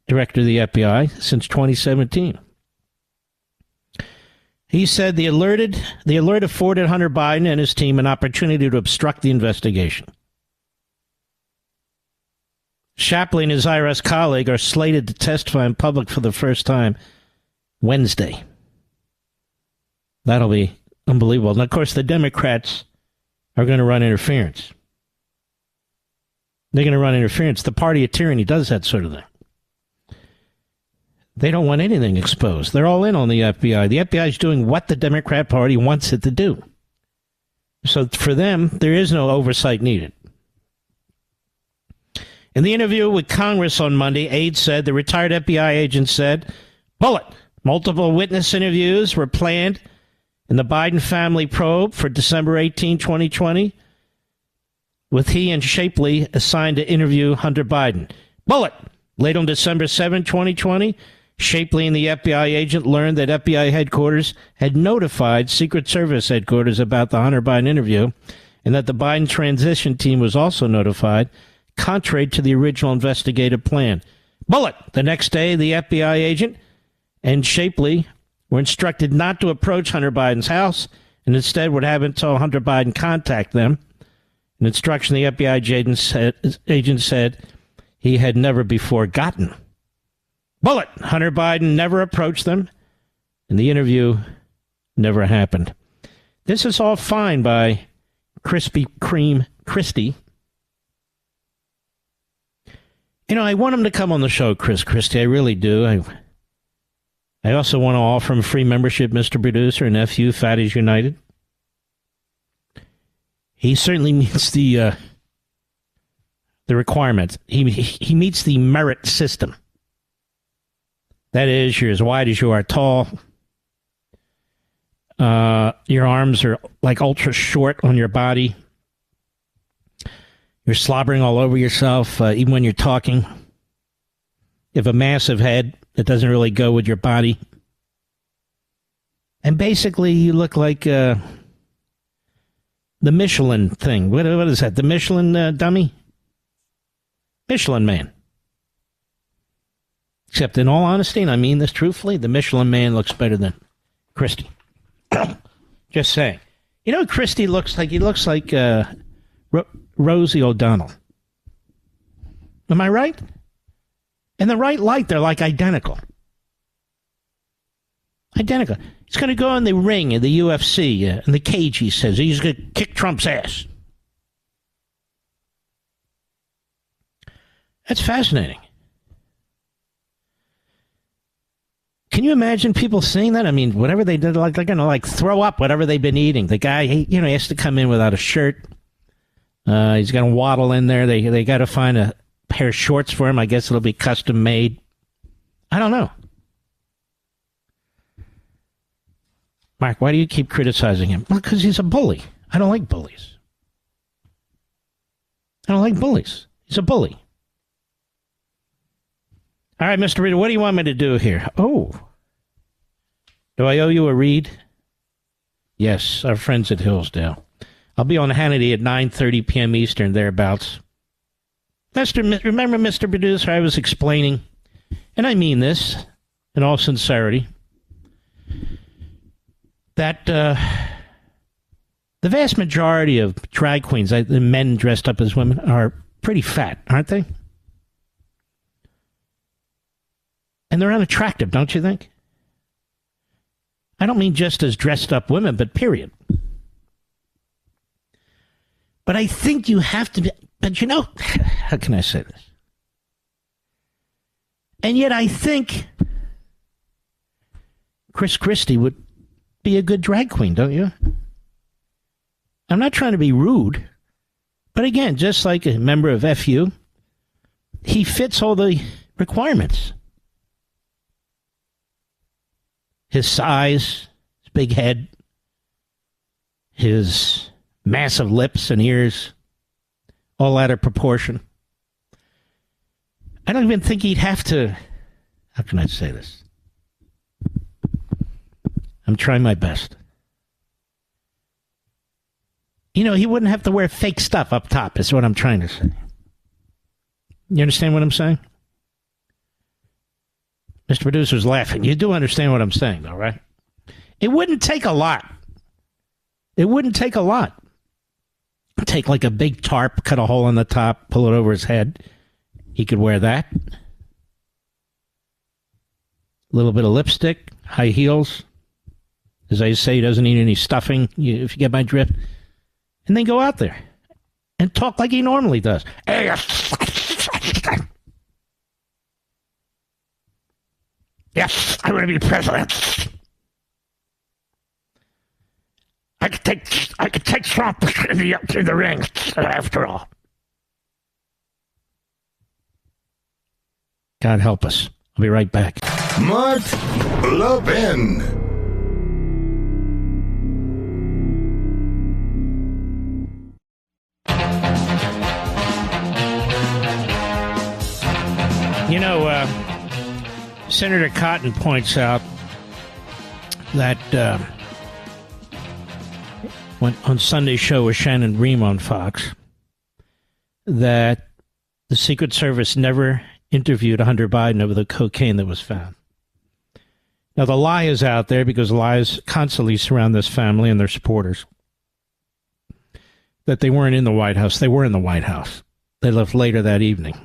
director of the FBI since 2017. He said the alert afforded Hunter Biden and his team an opportunity to obstruct the investigation. Shapley and his IRS colleague are slated to testify in public for the first time Wednesday. That'll be unbelievable. And of course, the Democrats are going to run interference. They're going to run interference. The party of tyranny does that sort of thing. They don't want anything exposed. They're all in on the FBI. The FBI is doing what the Democrat Party wants it to do. So for them, there is no oversight needed. In the interview with Congress on Monday, aides said the retired FBI agent said, "Bullet, multiple witness interviews were planned in the Biden family probe for December 18, 2020, with he and Shapley assigned to interview Hunter Biden. Bullet, late on December 7, 2020, Shapley and the FBI agent learned that FBI headquarters had notified Secret Service headquarters about the Hunter Biden interview and that the Biden transition team was also notified, contrary to the original investigative plan. Bullet, the next day, the FBI agent and Shapley were instructed not to approach Hunter Biden's house and instead would have until Hunter Biden contact them. An instruction the FBI agent said he had never before gotten. Bullet, Hunter Biden never approached them, and the interview never happened." This is all fine by Krispy Kreme Christie. You know, I want him to come on the show, Chris Christie. I really do. I also want to offer him free membership, Mr. Producer, and FU, Fatties United. He certainly meets the requirements. He meets the merit system. That is, you're as wide as you are tall. Your arms are like ultra short on your body. You're slobbering all over yourself, even when you're talking. You have a massive head that doesn't really go with your body. And basically, you look like the Michelin thing. What is that? The Michelin dummy? Michelin Man. Except in all honesty, and I mean this truthfully, the Michelin Man looks better than Christie. Just saying. You know what Christie looks like? He looks like Rosie O'Donnell. Am I right? In the right light, they're like identical. Identical. He's going to go in the ring in the UFC, in the cage, he says. He's going to kick Trump's ass. That's fascinating. Can you imagine people saying that? I mean, whatever they did, like they're going to like throw up whatever they've been eating. The guy, he has to come in without a shirt. He's going to waddle in there. They got to find a pair of shorts for him. I guess it'll be custom made. I don't know. Mark, why do you keep criticizing him? Well, because he's a bully. I don't like bullies. I don't like bullies. He's a bully. All right, Mr. Reader, what do you want me to do here? Oh. Do I owe you a read? Yes, our friends at Hillsdale. I'll be on Hannity at 9:30 p.m. Eastern, thereabouts. Remember, Mr. Producer, I was explaining, and I mean this in all sincerity, that the vast majority of drag queens, the men dressed up as women, are pretty fat, aren't they? And they're unattractive, don't you think? I don't mean just as dressed up women, but period. But I think you have to be, but you know, how can I say this? And yet I think Chris Christie would be a good drag queen, don't you? I'm not trying to be rude, but again, just like a member of FU, he fits all the requirements. His size, his big head, his massive lips and ears, all out of proportion. I don't even think he'd have to... How can I say this? I'm trying my best. You know, he wouldn't have to wear fake stuff up top, is what I'm trying to say. You understand what I'm saying? Mr. Producer's laughing. You do understand what I'm saying, though, right? It wouldn't take a lot. It wouldn't take a lot. Take like a big tarp, cut a hole in the top, pull it over his head. He could wear that. A little bit of lipstick, high heels. As I say, he doesn't need any stuffing, if you get my drift. And then go out there and talk like he normally does. Yes, I want to be president. I could take Trump in the ring, after all. God help us. I'll be right back. Mark Levin. You know, Senator Cotton points out that on Sunday's show with Shannon Bream on Fox, that the Secret Service never interviewed Hunter Biden over the cocaine that was found. Now, the lie is out there because lies constantly surround this family and their supporters, that they weren't in the White House. They were in the White House. They left later that evening.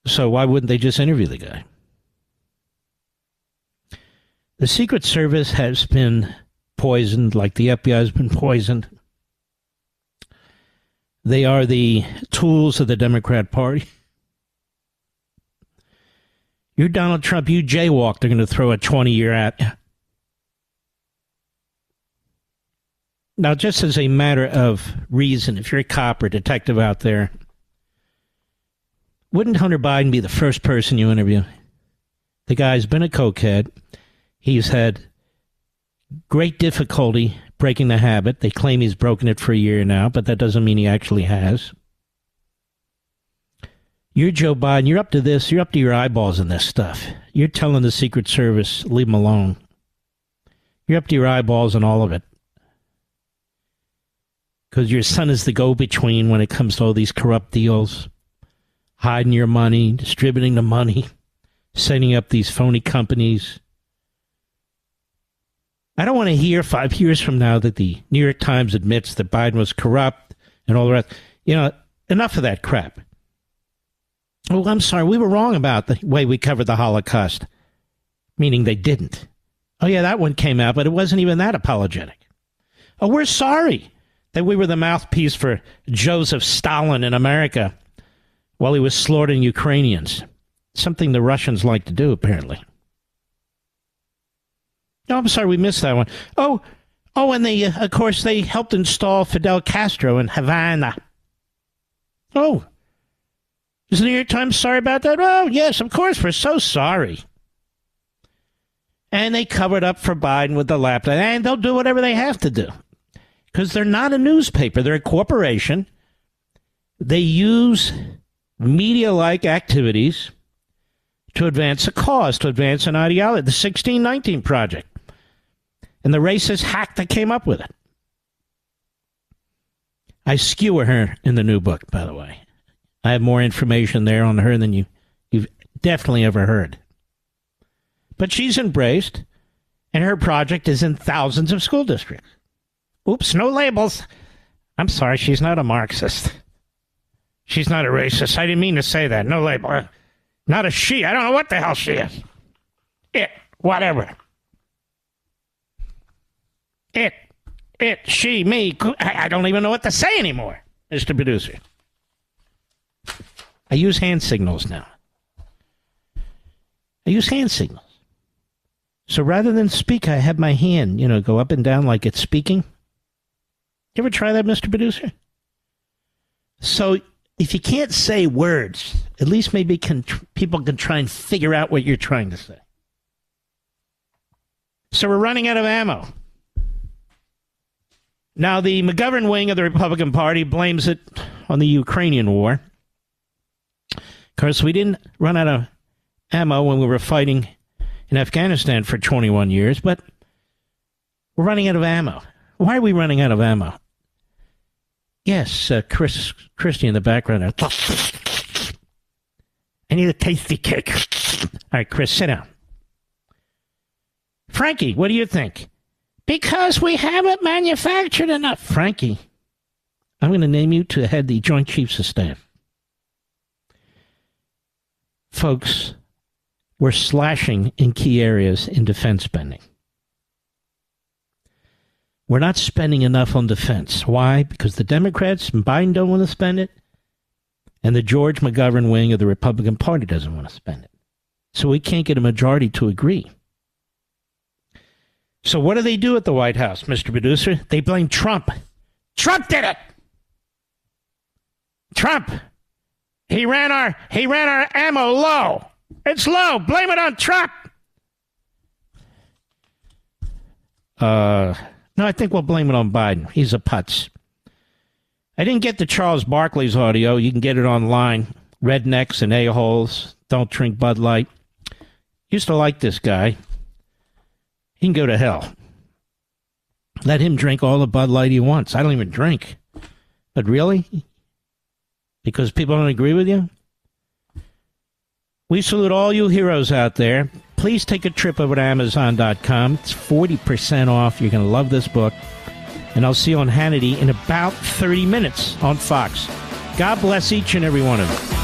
So why wouldn't they just interview the guy? The Secret Service has been poisoned like the FBI has been poisoned. They are the tools of the Democrat Party. You're Donald Trump, you jaywalked, they're going to throw a 20-year at you. Now, just as a matter of reason, if you're a cop or detective out there, wouldn't Hunter Biden be the first person you interview? The guy's been a cokehead. He's had great difficulty breaking the habit. They claim he's broken it for a year now, but that doesn't mean he actually has. You're Joe Biden. You're up to this. You're up to your eyeballs in this stuff. You're telling the Secret Service, leave him alone. You're up to your eyeballs in all of it. Because your son is the go-between when it comes to all these corrupt deals. Hiding your money, distributing the money, setting up these phony companies. I don't want to hear 5 years from now that the New York Times admits that Biden was corrupt and all the rest. You know, enough of that crap. Oh, I'm sorry, we were wrong about the way we covered the Holocaust. Meaning they didn't. Oh, yeah, that one came out, but it wasn't even that apologetic. Oh, we're sorry that we were the mouthpiece for Joseph Stalin in America while he was slaughtering Ukrainians. Something the Russians like to do, apparently. No, I'm sorry, we missed that one. Oh, and they, of course, they helped install Fidel Castro in Havana. Oh, is the New York Times sorry about that? Oh, yes, of course, we're so sorry. And they covered up for Biden with the laptop, and they'll do whatever they have to do. Because they're not a newspaper, they're a corporation. They use media-like activities to advance a cause, to advance an ideology, the 1619 Project, and the racist hack that came up with it. I skewer her in the new book, by the way. I have more information there on her than you've definitely ever heard. But she's embraced, and her project is in thousands of school districts. Oops, no labels. I'm sorry, she's not a Marxist. She's not a racist. I didn't mean to say that. No label. Not a she. I don't know what the hell she is. It. Whatever. It. She. Me. I don't even know what to say anymore, Mr. Producer. I use hand signals now. I use hand signals. So rather than speak, I have my hand, go up and down like it's speaking. You ever try that, Mr. Producer? So if you can't say words, at least maybe people can try and figure out what you're trying to say. So we're running out of ammo. Now, the McGovern wing of the Republican Party blames it on the Ukrainian war. Of course, we didn't run out of ammo when we were fighting in Afghanistan for 21 years, but we're running out of ammo. Why are we running out of ammo? Yes, Chris Christie in the background. I need a tasty cake. All right, Chris, sit down. Frankie, what do you think? Because we haven't manufactured enough. Frankie, I'm going to name you to head the Joint Chiefs of Staff. Folks, we're slashing in key areas in defense spending. We're not spending enough on defense. Why? Because the Democrats and Biden don't want to spend it, and the George McGovern wing of the Republican Party doesn't want to spend it. So we can't get a majority to agree. So what do they do at the White House, Mr. Producer? They blame Trump. Trump did it! Trump! He ran our ammo low. It's low. Blame it on Trump. No, I think we'll blame it on Biden. He's a putz. I didn't get the Charles Barkley's audio. You can get it online. Rednecks and a-holes. Don't drink Bud Light. Used to like this guy. He can go to hell. Let him drink all the Bud Light he wants. I don't even drink. But really? Because people don't agree with you? We salute all you heroes out there. Please take a trip over to Amazon.com. It's 40% off. You're going to love this book. And I'll see you on Hannity in about 30 minutes on Fox. God bless each and every one of you.